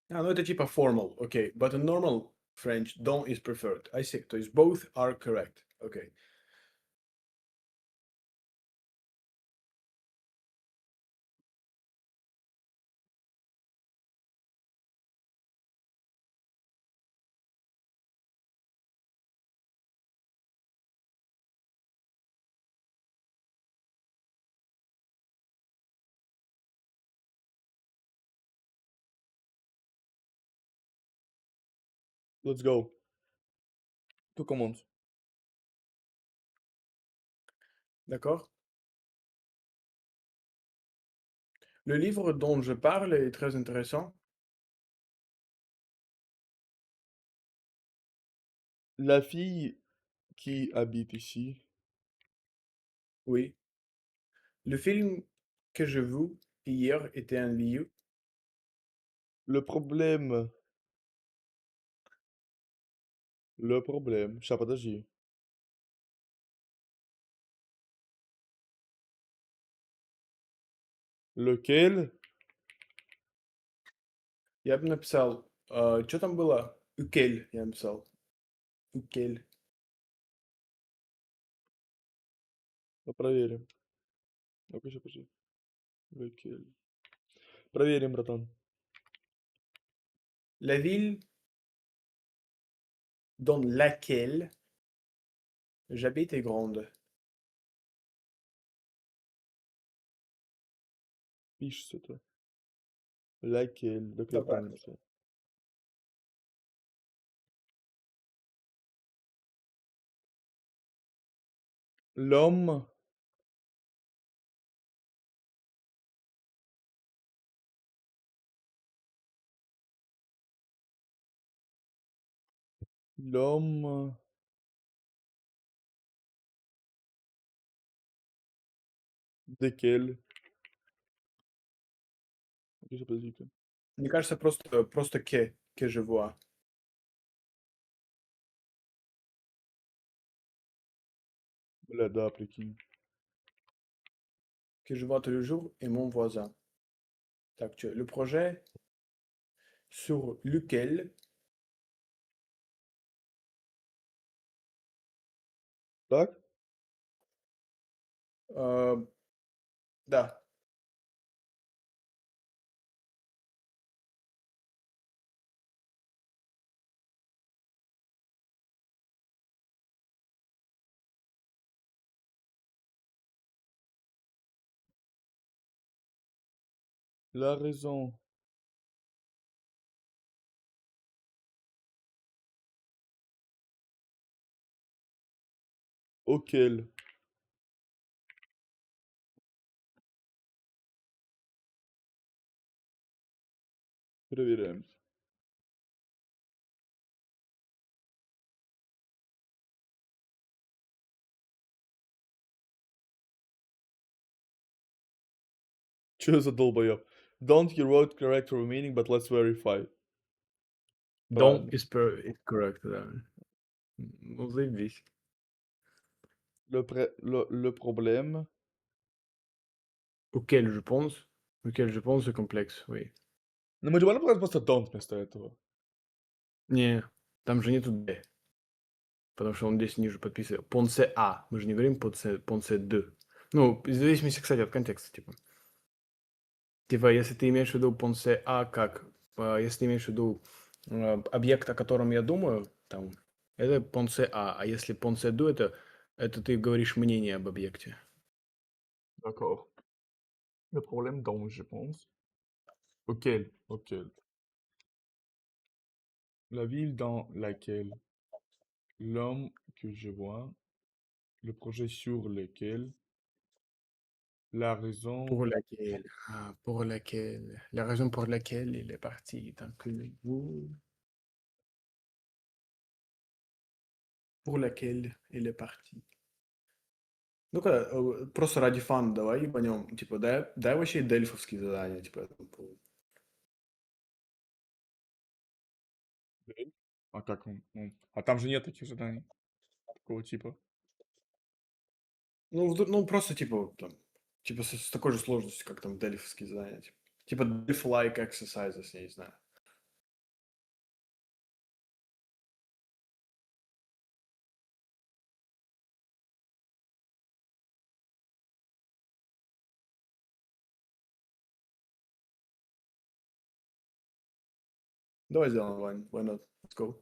А, ну это типа formal, окей. But in normal French, don is preferred. I see. То есть both are correct. Окей. Let's go. Tout commence. D'accord. Le livre dont je parle est très intéressant. La fille qui habite ici. Oui. Le film que j'ai vu hier était un lieu. Le problème. Le problème. Сейчас, подожди. Lequel? Я бы написал, что там было? Укель, я написал. Укель. Ну, проверим. Ну-ка, сейчас, подожди. Lequel? Проверим, братан. La ville dans laquelle j'habite est grande. Пишется это. Laquelle? Donc, Да, я правильно правильно. написал. L'homme. L'homme. Desquels? Qui s'appelle Zico? Мне кажется, просто que je vois. Bleda après qui? Que je vois tous les jours et mon voisin. Tac, le projet sur lequel Tac. euh, da, La raison auquel previremos. Choose a долбоёб. Don't you wrote correct meaning, but let's verify. Don Правильно. is correct, да. Ну, заебись. Le problème, Auquel je pense, c'est complexe, oui. ну мы же можем сказать просто don't вместо этого. Не, там же нету «д», потому что он здесь ниже подписывает. Понсе А, мы же не говорим понсе Д. Ну, в зависимости, кстати, от контекста, типа. Типа, если ты имеешь в виду понсе А как, если ты имеешь в виду объект, о котором я думаю, там, это понсе А если понсе Д, это ты говоришь мнение об объекте. D'accord. Le problème dont je pense. Auquel. La ville dans laquelle l'homme que je vois, le projet sur lequel, la raison, La raison pour laquelle il est parti, donc pour laquelle il est parti. Ну-ка, просто ради фана давай ебанем. Типа, дай вообще дельфовские задания, типа, этому поводу. а как он? А там же нет таких заданий, такого типа. Ну, просто, типа, там, типа, с такой же сложностью, как там дельфовские задания. Типа Delph-like exercises, я не знаю. Давай сделаем, Вань. Why not? Let's go.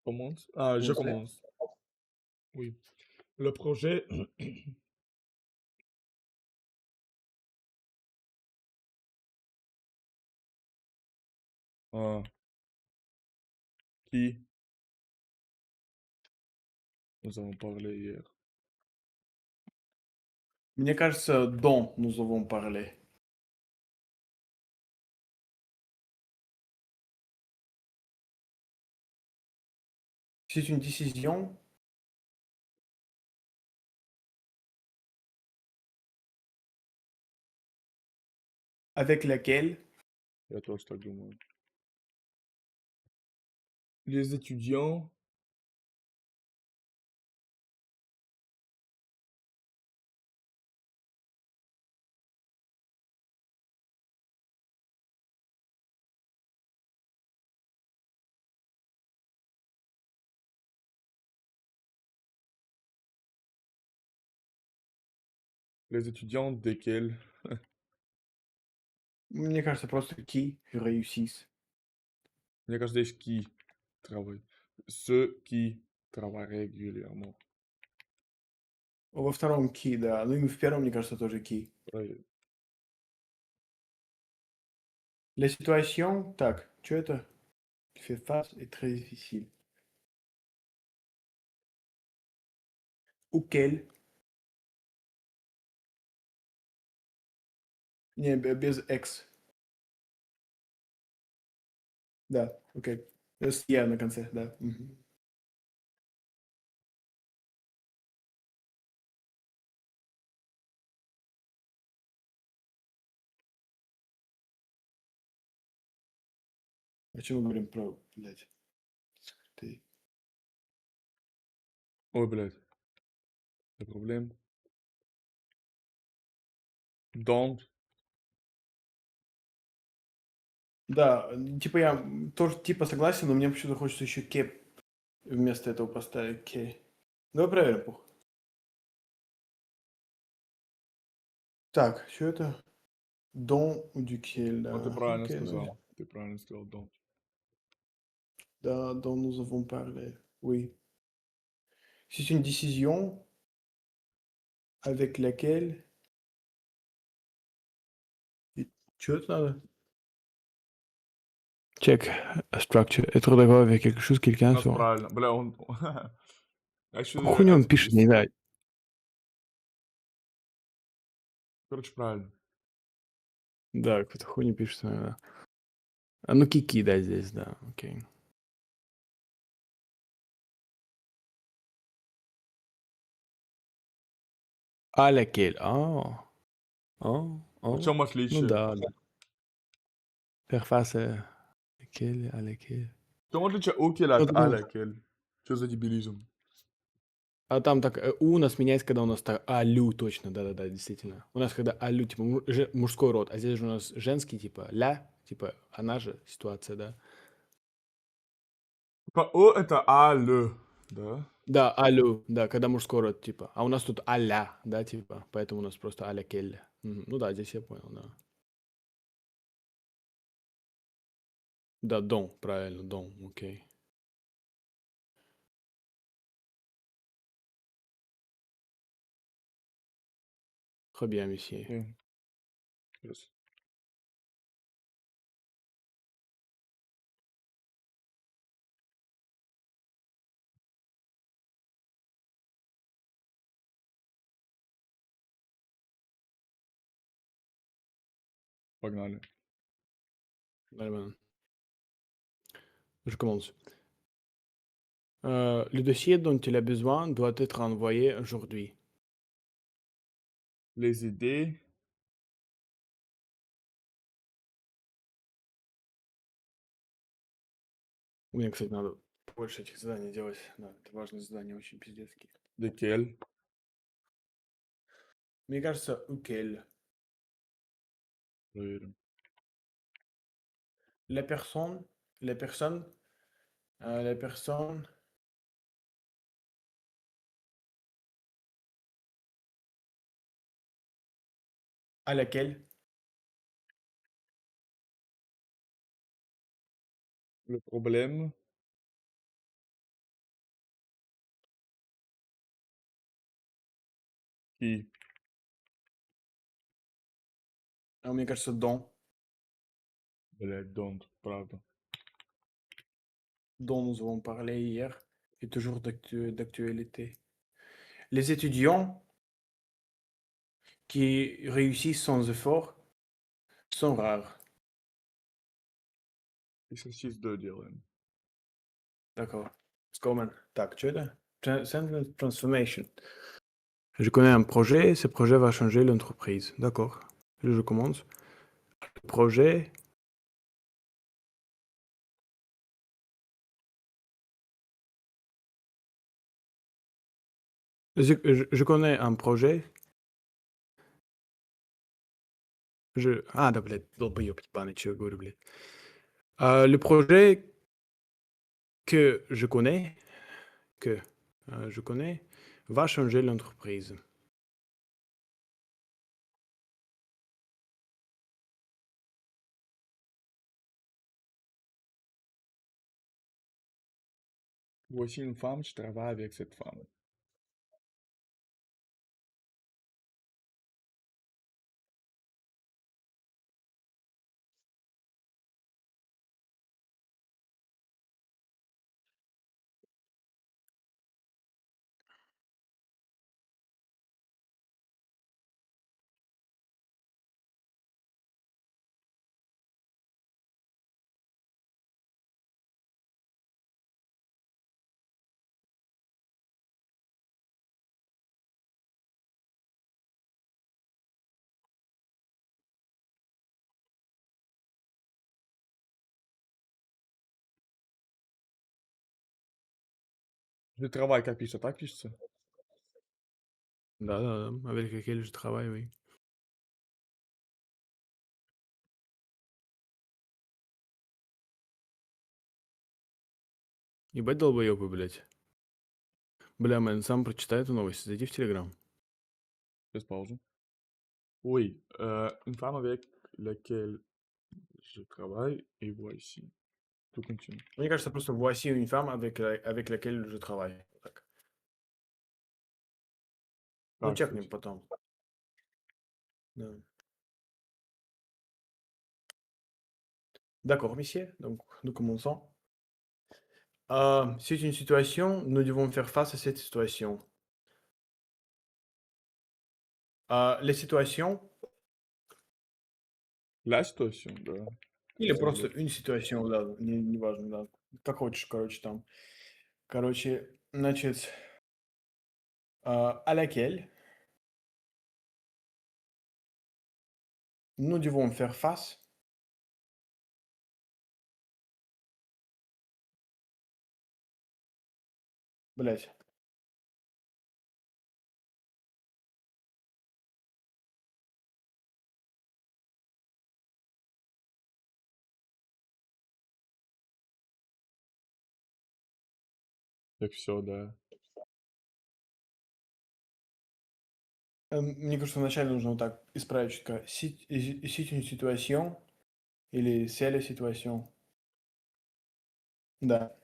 Commence. Ah, je Commencer. commence. Oui. Le projet. Ah, qui nous avons parlé hier. Мне кажется, dont nous avons parlé. C'est une décision avec laquelle Я тоже так думаю. Les étudiants desquels. Мне кажется, просто qui réussissent. Мне кажется, здесь qui travaillent. Ceux qui travaillent régulièrement. Во втором qui, да. Ну и в первом, мне кажется, тоже qui. Ouais. La situation, так, что это? Fait face est très difficile. Auquel? Не, без ex. Да, окей. С я на конце, да. Мгм. Почему мы говорим про, блядь, ты? Ой, блядь. Это проблем. Don't. Да, типа я тоже типа согласен, но мне почему-то хочется еще кеп вместо этого поставить кей. Давай проверим, пух. Так, что это? Don duquel, Вот ты да. правильно Окей, ну, сказал. Ты правильно сказал don't. да, dont nous avons parlé. Oui. C'est une décision avec laquelle... Что это надо? Check. Structure. Être d'accord avec quelque chose, У quelqu'un нас sur... правильно. Бля, он... Actually, Какую хуйню он это пишет, есть. не знаю. Короче, правильно. Да, какую-то хуйню пишет, наверное. А ну кики, да, здесь, да, окей. А laquelle? В Oh. чем Ну отличие? да, да. Faire face à laquelle, à laquelle. В чем отличие окель Ну, от там, алякель? Что за дебилизм? а там так, у нас меняется, когда у нас так, алю, точно, да-да-да, действительно. У нас когда алю, типа, мужской род, а здесь же у нас женский, типа, ля, типа, она же ситуация, да. Типа о это аль, да? Да, алю, да, когда мужской род, типа. А у нас тут аля, да, типа, поэтому у нас просто аля кель. Ну да, здесь я понял, да. Да, дон, правильно, дон, окей. Très bien, monsieur. Окей. Yes. Погнали. Нормально. Je commence. Le dossier dont il a besoin doit être envoyé aujourd'hui. Les idées. Мне, кстати, надо больше этих заданий делать. Да, это важные задания, очень пиздецкие. Desquelles? Мне кажется, auquel. Проверим. La personne, la personne, la personne à laquelle Le problème qui... мне кажется, Блядь, don't. Правда. dont nous avons parlé hier est toujours d'actualité. Les étudiants qui réussissent sans effort sont rares. Il s'agit de dire. D'accord. Scoreman. Так, что это? Sentence transformation. Je connais un projet, ce projet va changer l'entreprise. D'accord. Je commence. Le projet. Je connais un projet. Ah, да, блядь, долбоёб ебаный, что я говорю, блядь. Le projet que je connais, que je connais, va changer l'entreprise. Voici une femme, je travaille avec cette femme. Je travaille, как пишется, так пишется? Да-да-да, avec lesquels je travaille, oui. Ебать долбоёбы, блядь. Бля, мэн, сам прочитай эту новость, зайди в Телеграм. Без паузы. Oui, une femme avec laquelle je travaille, et voici. Tout continue. Мне кажется, просто voici une femme avec laquelle je travaille. Так. Ну, Так, чекнем кстати. потом. Да. D'accord, messieurs, donc nous commençons. C'est une situation, nous devons faire face à cette situation. Les situations, La situation, да. или Всё просто будет. une situation, да, неважно, да. Как хочешь, короче, там. Короче, значит, à laquelle nous devons faire face. Блять. Как всё, да. Мне кажется, вначале нужно вот так исправить чутка. C'est une situation или c'est la situation. Да.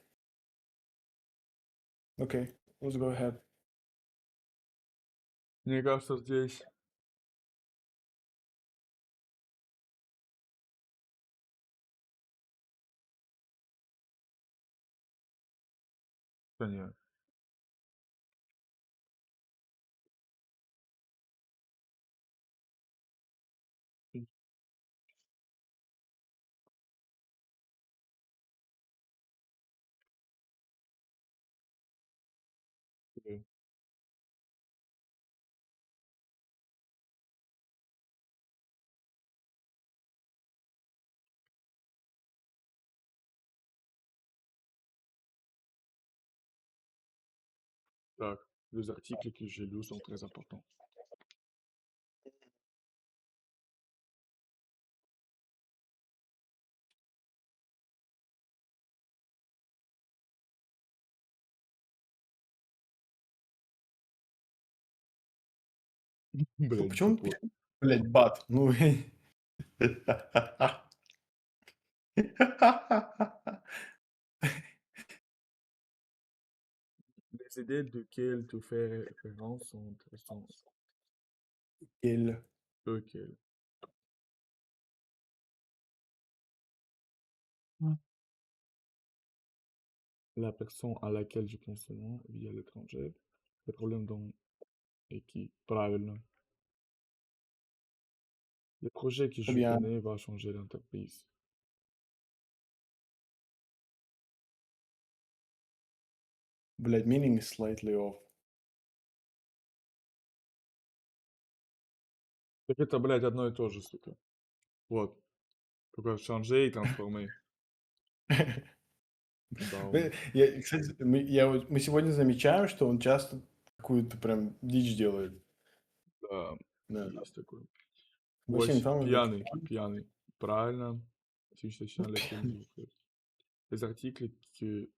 Окей, let's go ahead. Мне кажется, здесь понятно. Окей. Так, les articles que j'ai lus sont très importants. Блядь, Почему, тупой. блядь, бат? Ну, Les idées duquel tu fais référence sont intéressantes. Quel- OK. La personne à laquelle je pense souvent vit à l'étranger. Les problèmes dans équipe. Правильно. Le projet que Très je bien. connais va changer l'entreprise. Блядь, meaning is slightly off. Так это, блядь, одно и то же, сука. Вот. Только changer и трансформer. Да, Кстати, мы сегодня замечаем, что он часто какую-то прям дичь делает. да, Да. есть такое. Voici une Voici, femme avec... пьяный, пьяный. Правильно. Situation à laquelle je vous fais. Les articles que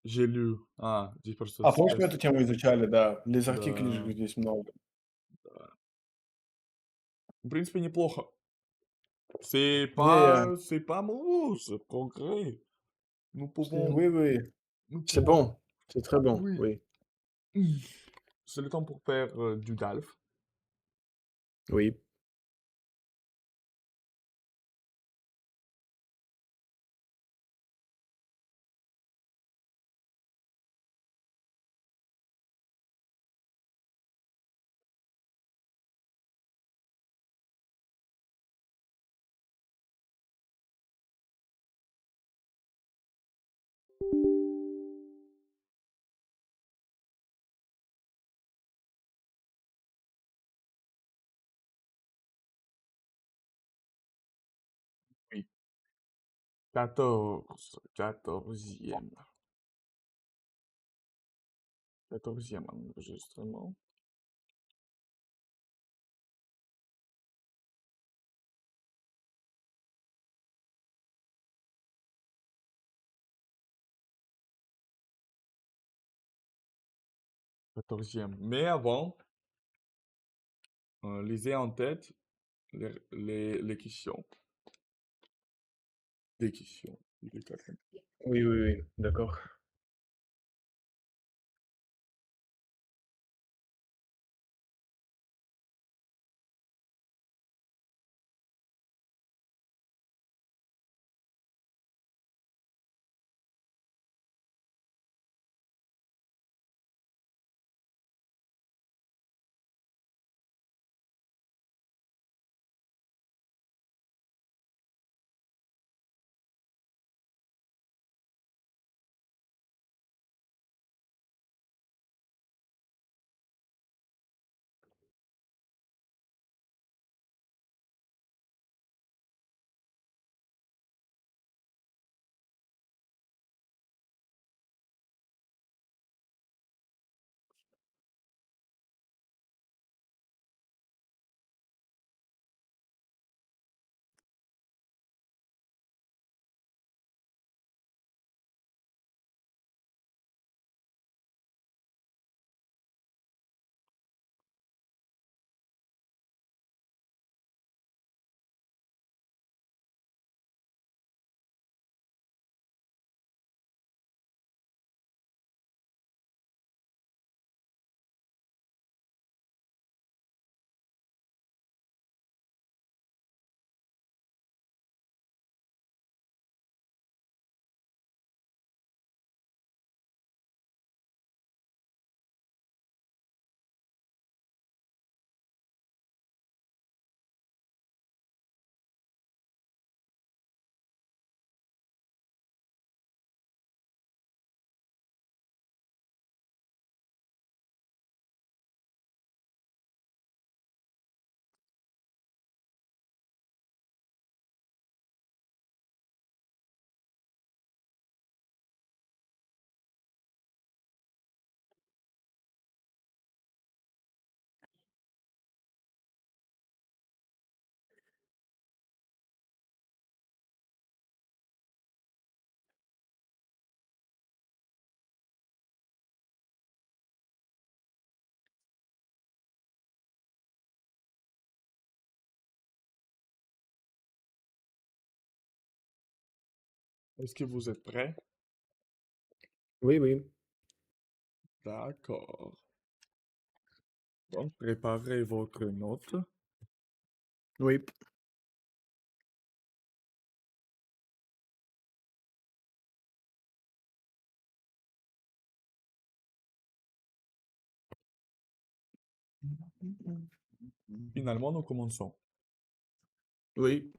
j'ai lus. А, здесь просто Помнишь, мы эту тему изучали, да. Les articles Да, же здесь много. да. В принципе, неплохо. Yeah, C'est pas mauvais, c'est progrès. Nous pouvons, oui, oui. nous C'est pouvons, bon. C'est très bon, oui. oui. C'est le temps pour faire du DALF. Oui. Oui. 14, 14e. 14e enregistrement. Mais avant, lisez en tête les questions. Des questions. Il est 4. Oui, oui, oui, d'accord. Est-ce que vous êtes prêts? Oui, oui. D'accord. Donc, préparez votre note. Oui. Finalement, nous commençons. Oui.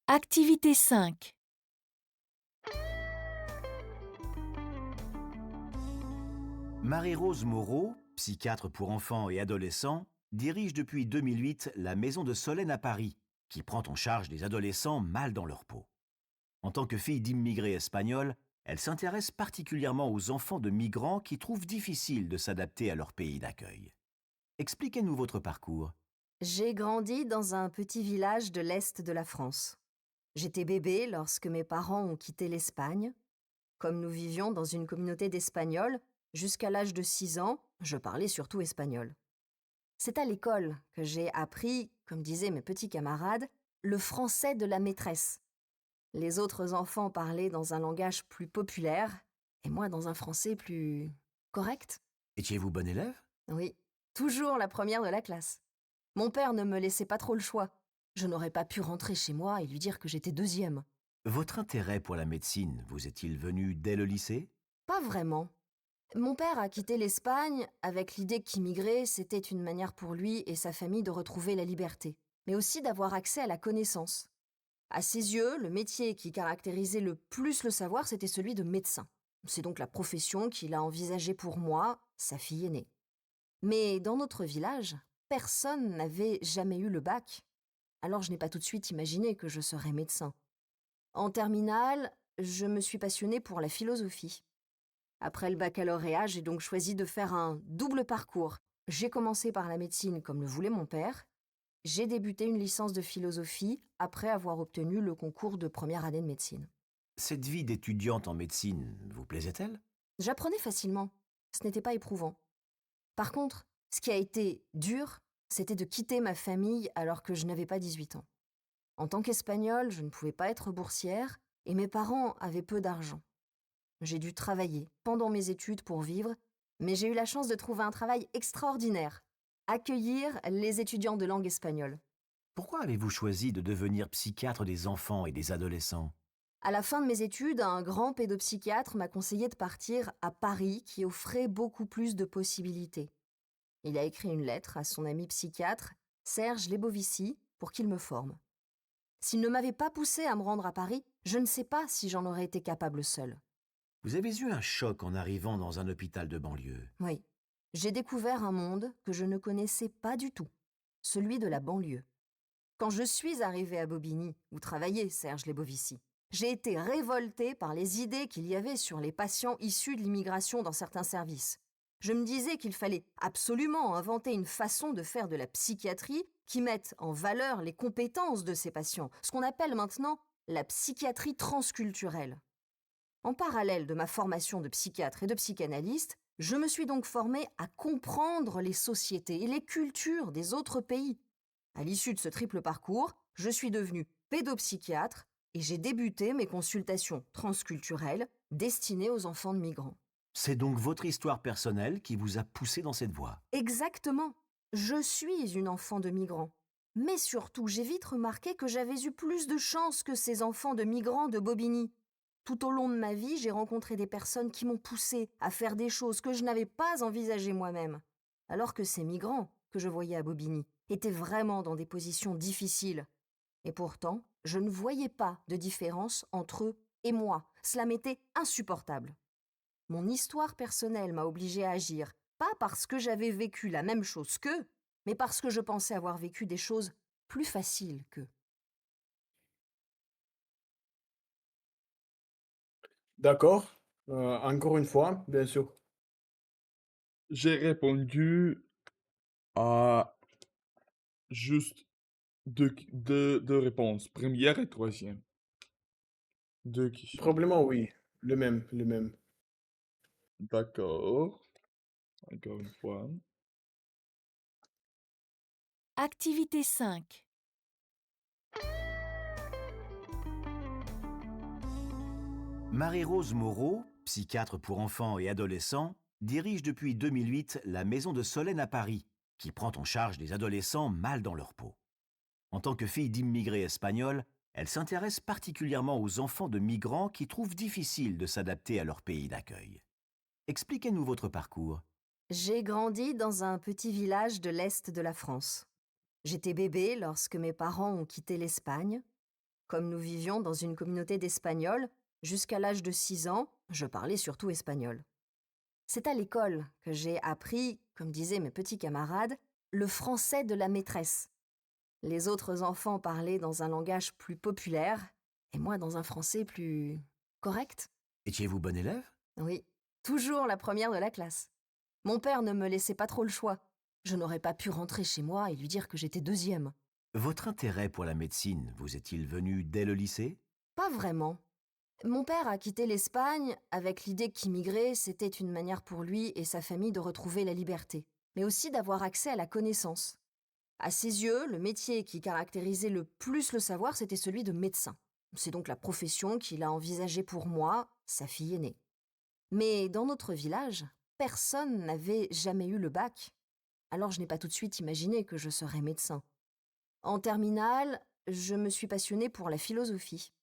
Activité 5. Marie-Rose Moreau, psychiatre pour enfants et adolescents, dirige depuis 2008 la Maison de Solène à Paris, qui prend en charge des adolescents mal dans leur peau. En tant que fille d'immigrés espagnols, elle s'intéresse particulièrement aux enfants de migrants qui trouvent difficile de s'adapter à leur pays d'accueil. Expliquez-nous votre parcours. J'ai grandi dans un petit village de l'Est de la France. J'étais bébé lorsque mes parents ont quitté l'Espagne. Comme nous vivions dans une communauté d'Espagnols, jusqu'à l'âge de 6 ans, je parlais surtout espagnol. C'est à l'école que j'ai appris, comme disaient mes petits camarades, le français de la maîtresse. Les autres enfants parlaient dans un langage plus populaire, et moi dans un français plus correct. Étiez-vous bon élève? Oui, toujours la première de la classe. Mon père ne me laissait pas trop le choix. Je n'aurais pas pu rentrer chez moi et lui dire que j'étais deuxième. Votre intérêt pour la médecine vous est-il venu dès le lycée? Pas vraiment. Mon père a quitté l'Espagne avec l'idée qu'immigrer, c'était une manière pour lui et sa famille de retrouver la liberté, mais aussi d'avoir accès à la connaissance. À ses yeux, le métier qui caractérisait le plus le savoir, c'était celui de médecin. C'est donc la profession qu'il a envisagée pour moi, sa fille aînée. Mais dans notre village, personne n'avait jamais eu le bac. Alors je n'ai pas tout de suite imaginé que je serais médecin. En terminale, je me suis passionnée pour la philosophie. Après le baccalauréat, j'ai donc choisi de faire un double parcours. J'ai commencé par la médecine comme le voulait mon père. J'ai débuté une licence de philosophie après avoir obtenu le concours de première année de médecine. Cette vie d'étudiante en médecine vous plaisait-elle? J'apprenais facilement. Ce n'était pas éprouvant. Par contre, ce qui a été dur, c'était de quitter ma famille alors que je n'avais pas 18 ans. En tant qu'Espagnole, je ne pouvais pas être boursière et mes parents avaient peu d'argent. J'ai dû travailler pendant mes études pour vivre, mais j'ai eu la chance de trouver un travail extraordinaire. Accueillir les étudiants de langue espagnole. Pourquoi avez-vous choisi de devenir psychiatre des enfants et des adolescents? À la fin de mes études, un grand pédopsychiatre m'a conseillé de partir à Paris qui offrait beaucoup plus de possibilités. Il a écrit une lettre à son ami psychiatre, Serge Lebovici, pour qu'il me forme. S'il ne m'avait pas poussé à me rendre à Paris, je ne sais pas si j'en aurais été capable seule. Vous avez eu un choc en arrivant dans un hôpital de banlieue. Oui, j'ai découvert un monde que je ne connaissais pas du tout, celui de la banlieue. Quand je suis arrivée à Bobigny, où travaillait Serge Lebovici, j'ai été révoltée par les idées qu'il y avait sur les patients issus de l'immigration dans certains services. Je me disais qu'il fallait absolument inventer une façon de faire de la psychiatrie qui mette en valeur les compétences de ces patients, ce qu'on appelle maintenant la psychiatrie transculturelle. En parallèle de ma formation de psychiatre et de psychanalyste, je me suis donc formée à comprendre les sociétés et les cultures des autres pays. À l'issue de ce triple parcours, je suis devenue pédopsychiatre et j'ai débuté mes consultations transculturelles destinées aux enfants de migrants. C'est donc votre histoire personnelle qui vous a poussé dans cette voie. Exactement. Je suis une enfant de migrants. Mais surtout, j'ai vite remarqué que j'avais eu plus de chance que ces enfants de migrants de Bobigny. Tout au long de ma vie, j'ai rencontré des personnes qui m'ont poussé à faire des choses que je n'avais pas envisagées moi-même. Alors que ces migrants, que je voyais à Bobigny, étaient vraiment dans des positions difficiles. Et pourtant, je ne voyais pas de différence entre eux et moi. Cela m'était insupportable. Mon histoire personnelle m'a obligée à agir, pas parce que j'avais vécu la même chose qu'eux, mais parce que je pensais avoir vécu des choses plus faciles qu'eux. D'accord. Encore une fois, bien sûr. J'ai répondu à juste deux réponses, première et troisième. Deux questions. Probablement oui. Le même, le même. D'accord. Encore une fois. Activité 5. Marie-Rose Moreau, psychiatre pour enfants et adolescents, dirige depuis 2008 la Maison de Solène à Paris, qui prend en charge des adolescents mal dans leur peau. En tant que fille d'immigrés espagnols, elle s'intéresse particulièrement aux enfants de migrants qui trouvent difficile de s'adapter à leur pays d'accueil. Expliquez-nous votre parcours. J'ai grandi dans un petit village de l'Est de la France. J'étais bébé lorsque mes parents ont quitté l'Espagne. Comme nous vivions dans une communauté d'Espagnols, jusqu'à l'âge de 6 ans, je parlais surtout espagnol. C'est à l'école que j'ai appris, comme disaient mes petits camarades, le français de la maîtresse. Les autres enfants parlaient dans un langage plus populaire, et moi dans un français plus correct. Étiez-vous bon élève? Oui, toujours la première de la classe. Mon père ne me laissait pas trop le choix. Je n'aurais pas pu rentrer chez moi et lui dire que j'étais deuxième. Votre intérêt pour la médecine vous est-il venu dès le lycée? Pas vraiment. Mon père a quitté l'Espagne avec l'idée qu'immigrer, c'était une manière pour lui et sa famille de retrouver la liberté, mais aussi d'avoir accès à la connaissance. À ses yeux, le métier qui caractérisait le plus le savoir, c'était celui de médecin. C'est donc la profession qu'il a envisagée pour moi, sa fille aînée. Mais dans notre village, personne n'avait jamais eu le bac. Alors je n'ai pas tout de suite imaginé que je serais médecin. En terminale, je me suis passionnée pour la philosophie.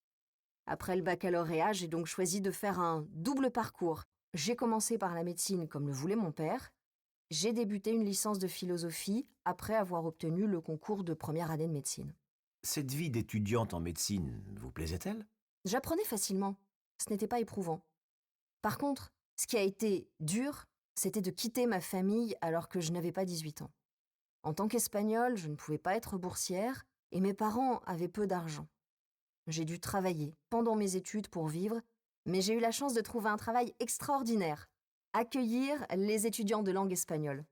Après le baccalauréat, j'ai donc choisi de faire un double parcours. J'ai commencé par la médecine comme le voulait mon père. J'ai débuté une licence de philosophie après avoir obtenu le concours de première année de médecine. Cette vie d'étudiante en médecine vous plaisait-elle? J'apprenais facilement. Ce n'était pas éprouvant. Par contre, ce qui a été dur, c'était de quitter ma famille alors que je n'avais pas 18 ans. En tant qu'Espagnole, je ne pouvais pas être boursière et mes parents avaient peu d'argent. J'ai dû travailler pendant mes études pour vivre, mais j'ai eu la chance de trouver un travail extraordinaire. Accueillir les étudiants de langue espagnole.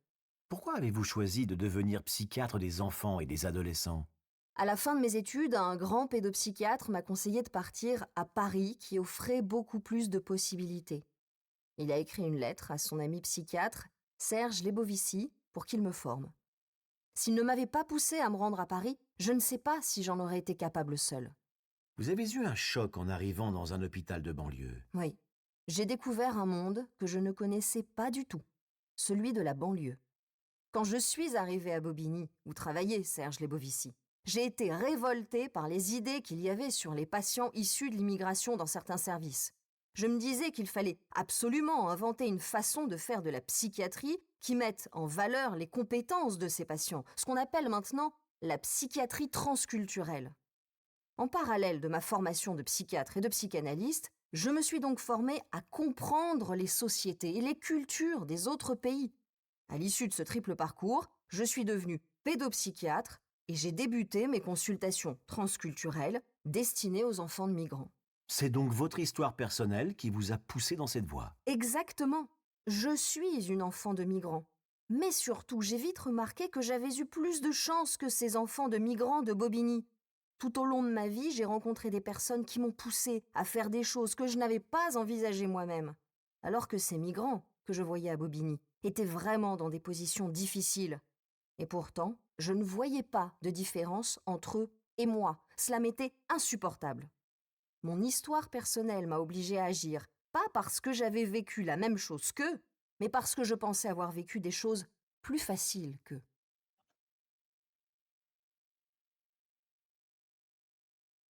Pourquoi avez-vous choisi de devenir psychiatre des enfants et des adolescents? À la fin de mes études, un grand pédopsychiatre m'a conseillé de partir à Paris qui offrait beaucoup plus de possibilités. Il a écrit une lettre à son ami psychiatre, Serge Lebovici, pour qu'il me forme. S'il ne m'avait pas poussé à me rendre à Paris, je ne sais pas si j'en aurais été capable seule. Vous avez eu un choc en arrivant dans un hôpital de banlieue. Oui, j'ai découvert un monde que je ne connaissais pas du tout, celui de la banlieue. Quand je suis arrivée à Bobigny, où travaillait Serge Lebovici, j'ai été révoltée par les idées qu'il y avait sur les patients issus de l'immigration dans certains services. Je me disais qu'il fallait absolument inventer une façon de faire de la psychiatrie qui mette en valeur les compétences de ces patients, ce qu'on appelle maintenant la psychiatrie transculturelle. En parallèle de ma formation de psychiatre et de psychanalyste, je me suis donc formée à comprendre les sociétés et les cultures des autres pays. À l'issue de ce triple parcours, je suis devenue pédopsychiatre et j'ai débuté mes consultations transculturelles destinées aux enfants de migrants. C'est donc votre histoire personnelle qui vous a poussé dans cette voie. Exactement. Je suis une enfant de migrants. Mais surtout, j'ai vite remarqué que j'avais eu plus de chance que ces enfants de migrants de Bobigny. Tout au long de ma vie, j'ai rencontré des personnes qui m'ont poussé à faire des choses que je n'avais pas envisagées moi-même. Alors que ces migrants que je voyais à Bobigny étaient vraiment dans des positions difficiles. Et pourtant, je ne voyais pas de différence entre eux et moi. Cela m'était insupportable. Mon histoire personnelle m'a obligée à agir, pas parce que j'avais vécu la même chose qu'eux, mais parce que je pensais avoir vécu des choses plus faciles qu'eux.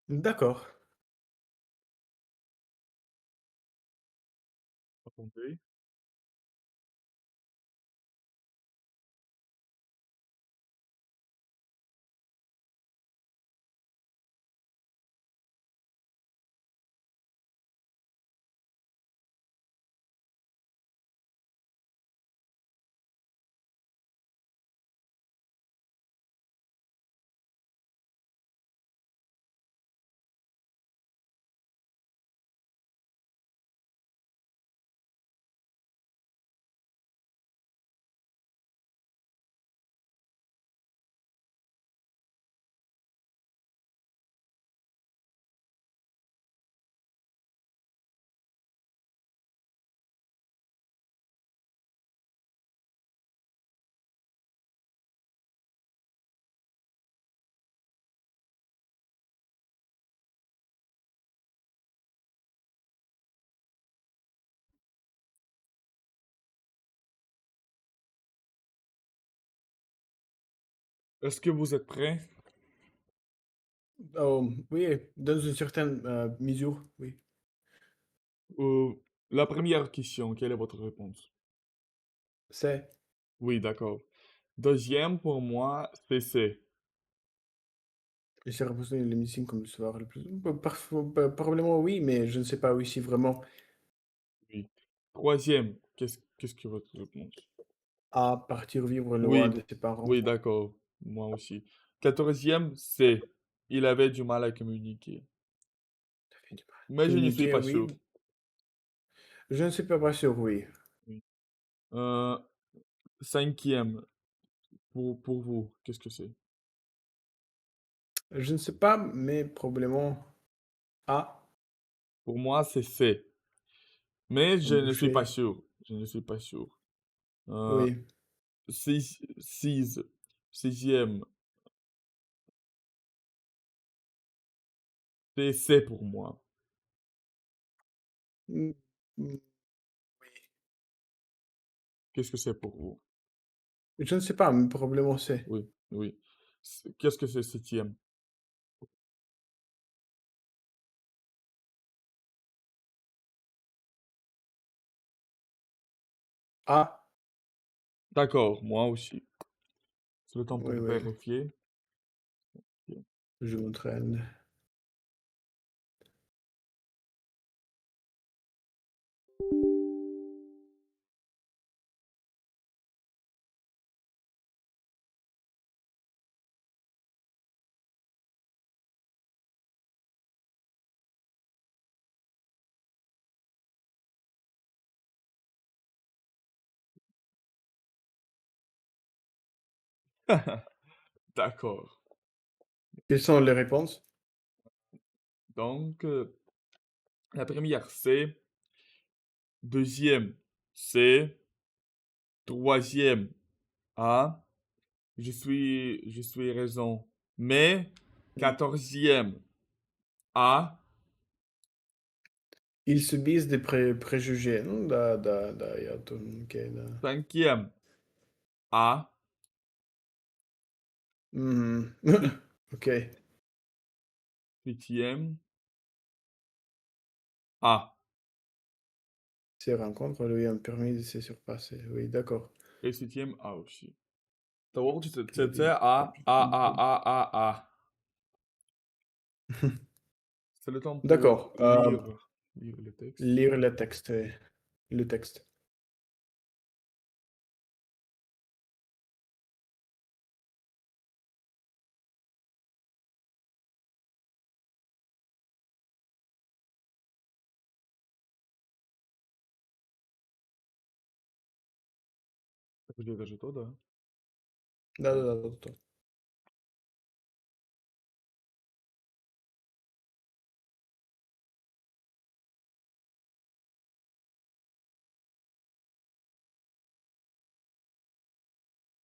D'accord. Attendez. Est-ce que vous êtes prêts? Oh, oui, dans une certaine mesure, oui. Euh, la première question, quelle est votre réponse? C'est. Oui, d'accord. Deuxième, pour moi, c'est C. J'ai reposé l'émission comme le soir le plus. Probablement oui, mais je ne sais pas oui, si vraiment Oui. Troisième, qu'est-ce que votre réponse? à partir vivre loin Oui, de ses parents. oui, d'accord. Moi aussi. Quatorzième, C. Il avait du mal à communiquer. Ça fait du mal. Mais je ne suis Communiquer, pas oui. sûr. Je ne suis pas sûr, oui. Oui. Euh, cinquième, pour vous, qu'est-ce que c'est? Je ne sais pas, mais probablement A, Pour moi, c'est C. Mais je ne suis pas boucher. sûr. Je ne suis pas sûr. Euh, Oui. six, sixième, c'est C pour moi. Mm, mm, oui. Qu'est-ce que c'est pour vous? Je ne sais pas, mais probablement c'est. Oui, oui. Qu'est-ce que c'est septième? A, D'accord, moi aussi. C'est le temps oui, pour oui. vérifier. Je m'entraîne. D'accord. Quelles sont les réponses? Donc, la première, c'est. Deuxième, c'est. Troisième, A. Je suis raison. Mais, quatorzième, A. Ils subissent des préjugés, non? Ok, Cinquième, A. Mhm. Huit- Ok, Huitième, A. ces rencontres lui ont permis de se surpasser. Oui, d'accord. Et septième, A aussi. Donc, Ok, c'était A, A, A, A, A, A. C'est le temps pour D'accord. lire le texte. Lire le texte. Le texte. Je vais lire todo, hein. Da.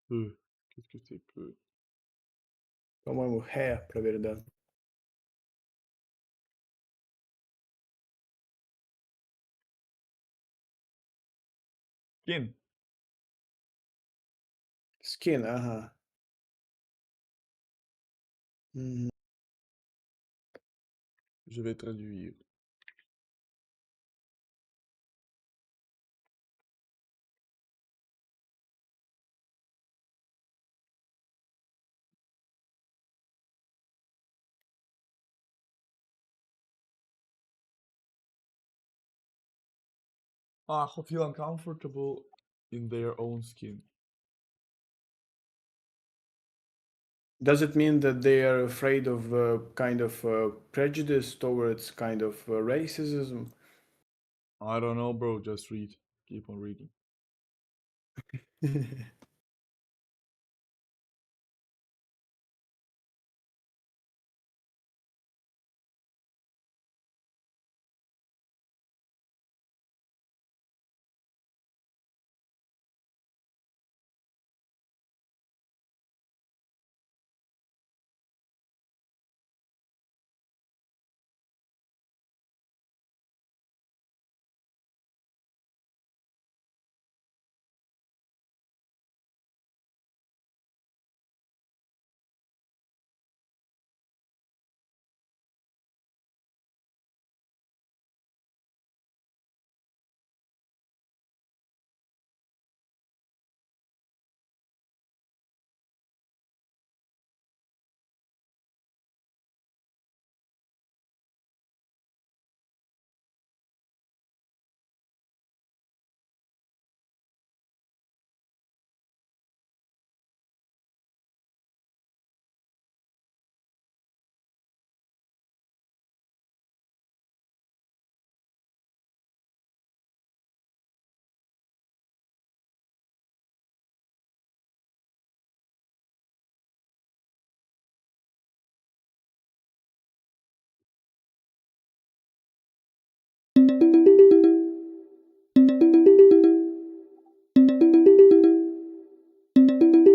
Peu. Qu'est-ce que c'est peu? По-моему, hair, проверь, да. Skin. Skin, ага. Mhm. Je vais traduire. Ah, who feel uncomfortable in their own skin. Does it mean that they are afraid of kind of prejudice towards kind of racism? I don't know, bro. Just read. Keep on reading.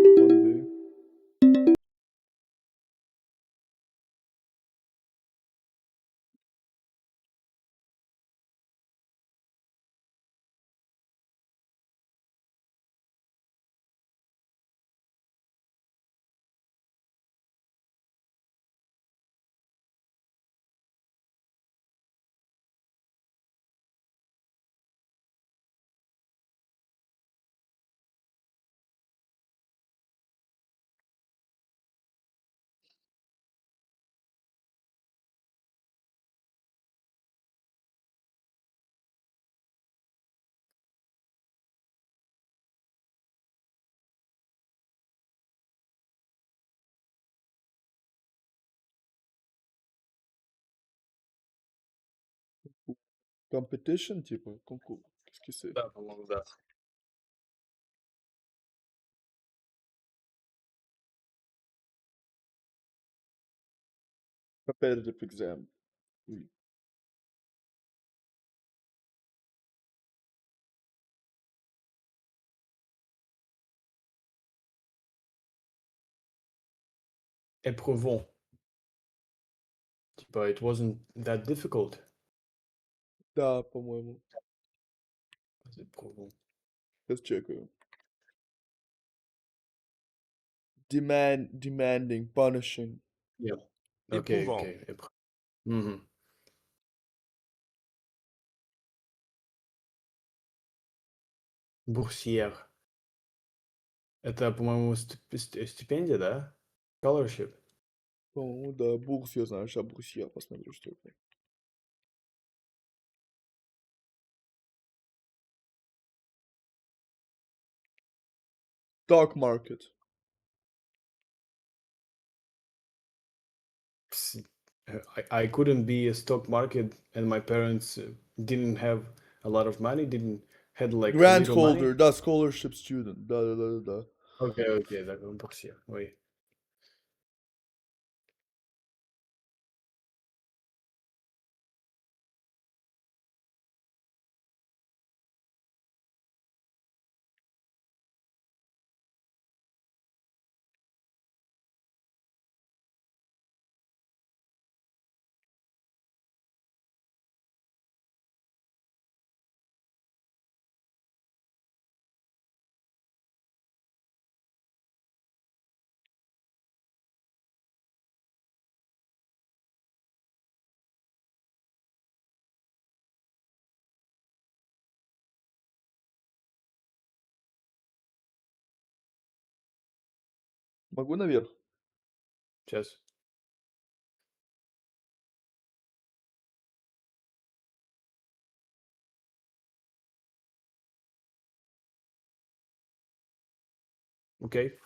Attendez. Competition, типа, concours. Qu'est-ce que c'est? Да, по-моему, да. Competitive exam. Oui. Éprouvant. But it wasn't that difficult. Да, по-моему. C'est éprouvant. Сейчас чекаю. Demanding, punishing. Yeah. Ok, Éprouvant. ok. Mhm. Boursière. Это, по-моему, стипендия, да? Scholarship. По-моему, да, бурс, я знаю, сейчас бурсье, посмотрю, что это. Stock market. S- I couldn't be a stock market, and my parents didn't have a lot of money, didn't had like a Grant little money. holder, да, scholarship student. Да, да, да, да, да. Ok, ok, d'accord, boursière, oui. Могу наверх? Сейчас. Окей.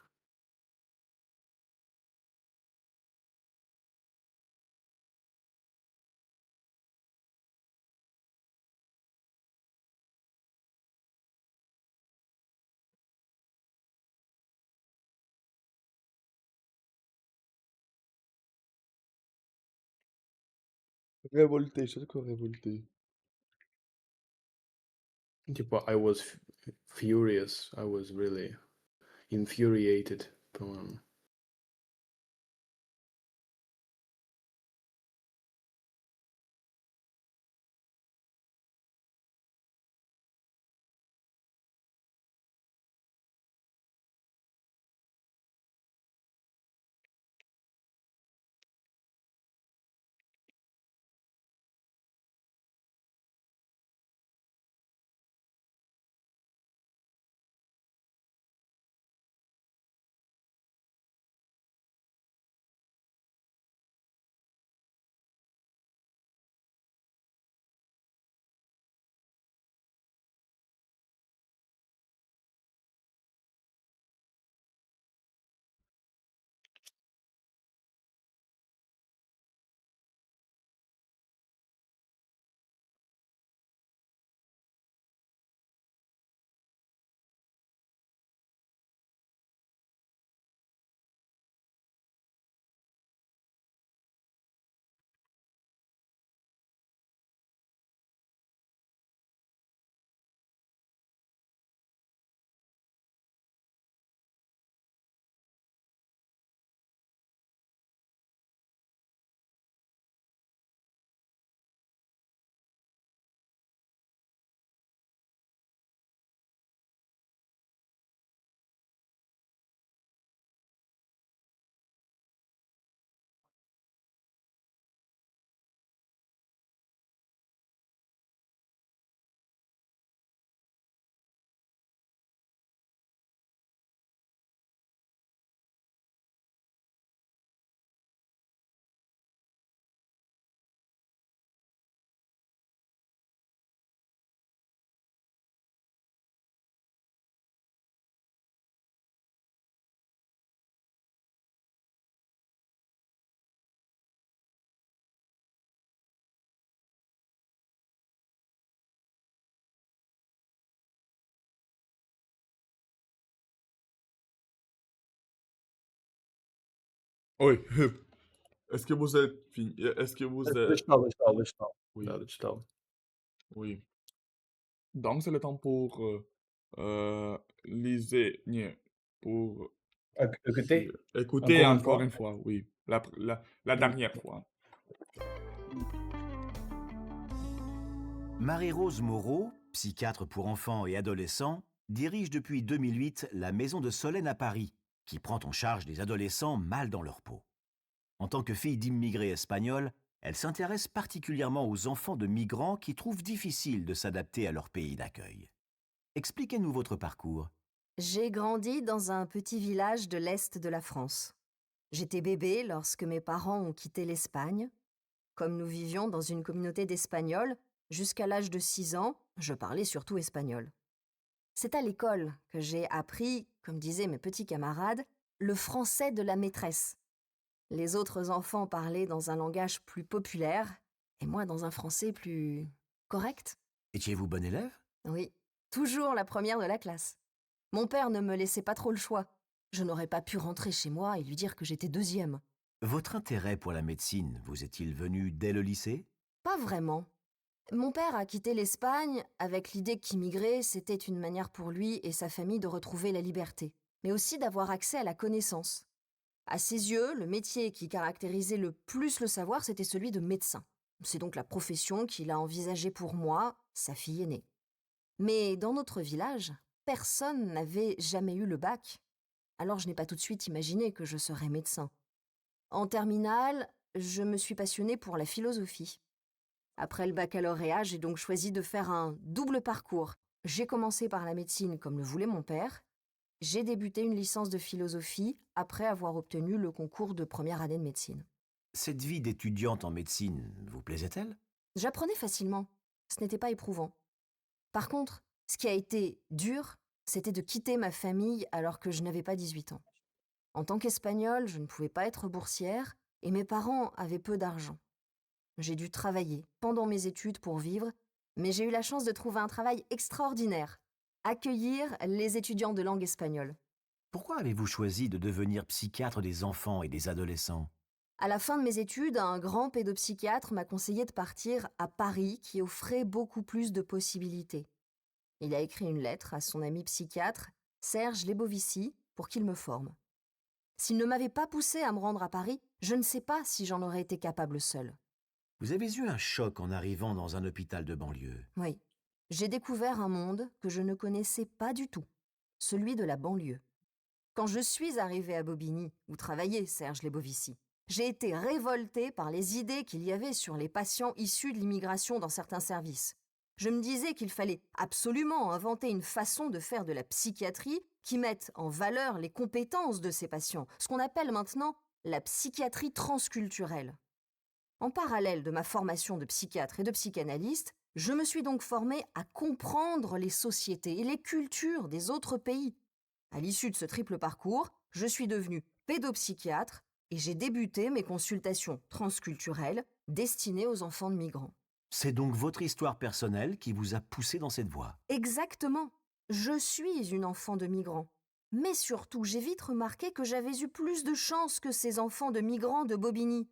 Révolté, что такое révolté? Типа, I was furious. I was really infuriated, по-моему. Ой. Est-ce que vous êtes fini? Est-ce que vous êtes... Deixa eu Oui, Não, deixa eu oui. Donc, c'est le temps pour lisez, nie, pour Écoutez, écouter encore une encore fois. une fois, oui, la Oui. dernière fois. Marie-Rose Moreau, psychiatre pour enfants et adolescents, dirige depuis 2008 la Maison de Solène à Paris, qui prend en charge des adolescents mal dans leur peau. En tant que fille d'immigrés espagnols, elle s'intéresse particulièrement aux enfants de migrants qui trouvent difficile de s'adapter à leur pays d'accueil. Expliquez-nous votre parcours. J'ai grandi dans un petit village de l'Est de la France. J'étais bébé lorsque mes parents ont quitté l'Espagne. Comme nous vivions dans une communauté d'Espagnols, jusqu'à l'âge de 6 ans, je parlais surtout espagnol. C'est à l'école que j'ai appris, comme disaient mes petits camarades, le français de la maîtresse. Les autres enfants parlaient dans un langage plus populaire, et moi dans un français plus correct. Étiez-vous bon élève? Oui, toujours la première de la classe. Mon père ne me laissait pas trop le choix. Je n'aurais pas pu rentrer chez moi et lui dire que j'étais deuxième. Votre intérêt pour la médecine vous est-il venu dès le lycée? Pas vraiment. Mon père a quitté l'Espagne avec l'idée qu'immigrer, c'était une manière pour lui et sa famille de retrouver la liberté, mais aussi d'avoir accès à la connaissance. À ses yeux, le métier qui caractérisait le plus le savoir, c'était celui de médecin. C'est donc la profession qu'il a envisagée pour moi, sa fille aînée. Mais dans notre village, personne n'avait jamais eu le bac. Alors je n'ai pas tout de suite imaginé que je serais médecin. En terminale, je me suis passionnée pour la philosophie. Après le baccalauréat, j'ai donc choisi de faire un double parcours. J'ai commencé par la médecine comme le voulait mon père. J'ai débuté une licence de philosophie après avoir obtenu le concours de première année de médecine. Cette vie d'étudiante en médecine vous plaisait-elle? J'apprenais facilement. Ce n'était pas éprouvant. Par contre, ce qui a été dur, c'était de quitter ma famille alors que je n'avais pas 18 ans. En tant qu'Espagnole, je ne pouvais pas être boursière et mes parents avaient peu d'argent. J'ai dû travailler pendant mes études pour vivre, mais j'ai eu la chance de trouver un travail extraordinaire. Accueillir les étudiants de langue espagnole. Pourquoi avez-vous choisi de devenir psychiatre des enfants et des adolescents? À la fin de mes études, un grand pédopsychiatre m'a conseillé de partir à Paris qui offrait beaucoup plus de possibilités. Il a écrit une lettre à son ami psychiatre, Serge Lebovici, pour qu'il me forme. S'il ne m'avait pas poussé à me rendre à Paris, je ne sais pas si j'en aurais été capable seule. Vous avez eu un choc en arrivant dans un hôpital de banlieue. Oui, j'ai découvert un monde que je ne connaissais pas du tout, celui de la banlieue. Quand je suis arrivée à Bobigny, où travaillait Serge Lebovici, j'ai été révoltée par les idées qu'il y avait sur les patients issus de l'immigration dans certains services. Je me disais qu'il fallait absolument inventer une façon de faire de la psychiatrie qui mette en valeur les compétences de ces patients, ce qu'on appelle maintenant la psychiatrie transculturelle. En parallèle de ma formation de psychiatre et de psychanalyste, je me suis donc formée à comprendre les sociétés et les cultures des autres pays. À l'issue de ce triple parcours, je suis devenue pédopsychiatre et j'ai débuté mes consultations transculturelles destinées aux enfants de migrants. C'est donc votre histoire personnelle qui vous a poussé dans cette voie. Exactement. Je suis une enfant de migrants. Mais surtout, j'ai vite remarqué que j'avais eu plus de chance que ces enfants de migrants de Bobigny.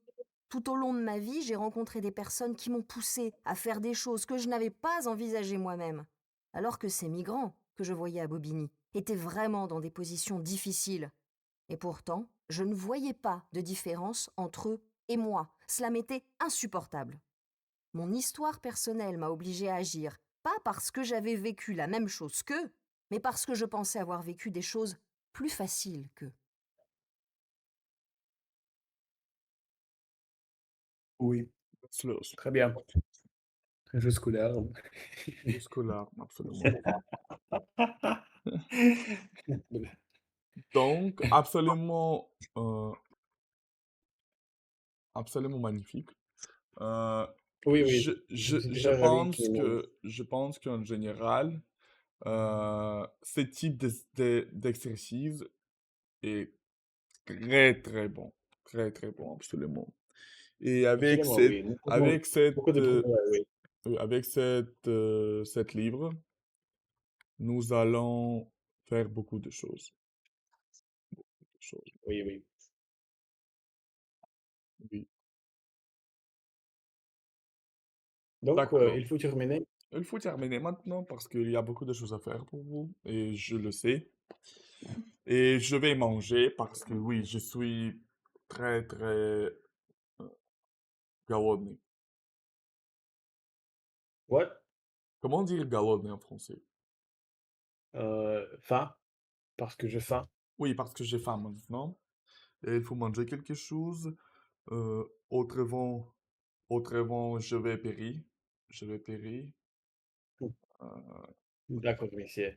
Tout au long de ma vie, j'ai rencontré des personnes qui m'ont poussé à faire des choses que je n'avais pas envisagées moi-même. Alors que ces migrants, que je voyais à Bobigny, étaient vraiment dans des positions difficiles. Et pourtant, je ne voyais pas de différence entre eux et moi. Cela m'était insupportable. Mon histoire personnelle m'a obligée à agir, pas parce que j'avais vécu la même chose qu'eux, mais parce que je pensais avoir vécu des choses plus faciles qu'eux. Oui, Schluss. très bien. Jusqu'au là. Jusque-là, absolument. Donc, absolument magnifique. Oui, Je, oui. je, suis je déjà ravi pense je pense qu'en général, ce type d'exercice est très, très bon. Très, très bon, absolument. Et Absolument, oui. Nous pouvons beaucoup de progrès, oui. avec cette livre, nous allons faire beaucoup de choses. Oui, oui. Oui. Donc, D'accord. il faut terminer. Il faut terminer maintenant parce qu'il y a beaucoup de choses à faire pour vous et je le sais. Et je vais manger parce que oui, je suis très, très galonné. Ouais, Comment dire galonné en français? faim, parce que j'ai faim. Oui, parce que j'ai faim maintenant et il faut manger quelque chose. Autrement, autrement, je vais périr. Je vais périr. Mmh, Euh, d'accord, monsieur.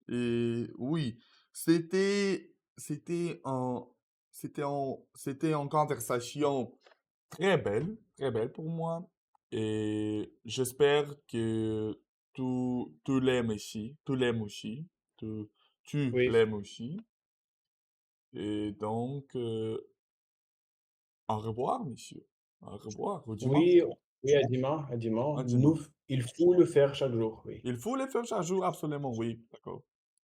et oui, c'était, c'était un, c'était une conversation très belle pour moi. Et j'espère que tu l'aimes aussi, tu l'aimes aussi, tu Oui, l'aimes aussi. Et donc, au revoir, monsieur. Au revoir, au oui, dimanche. oui, à dimanche. Un Nous dimanche. il faut le faire chaque jour, oui. Il faut les faire chaque jour, absolument, oui, d'accord.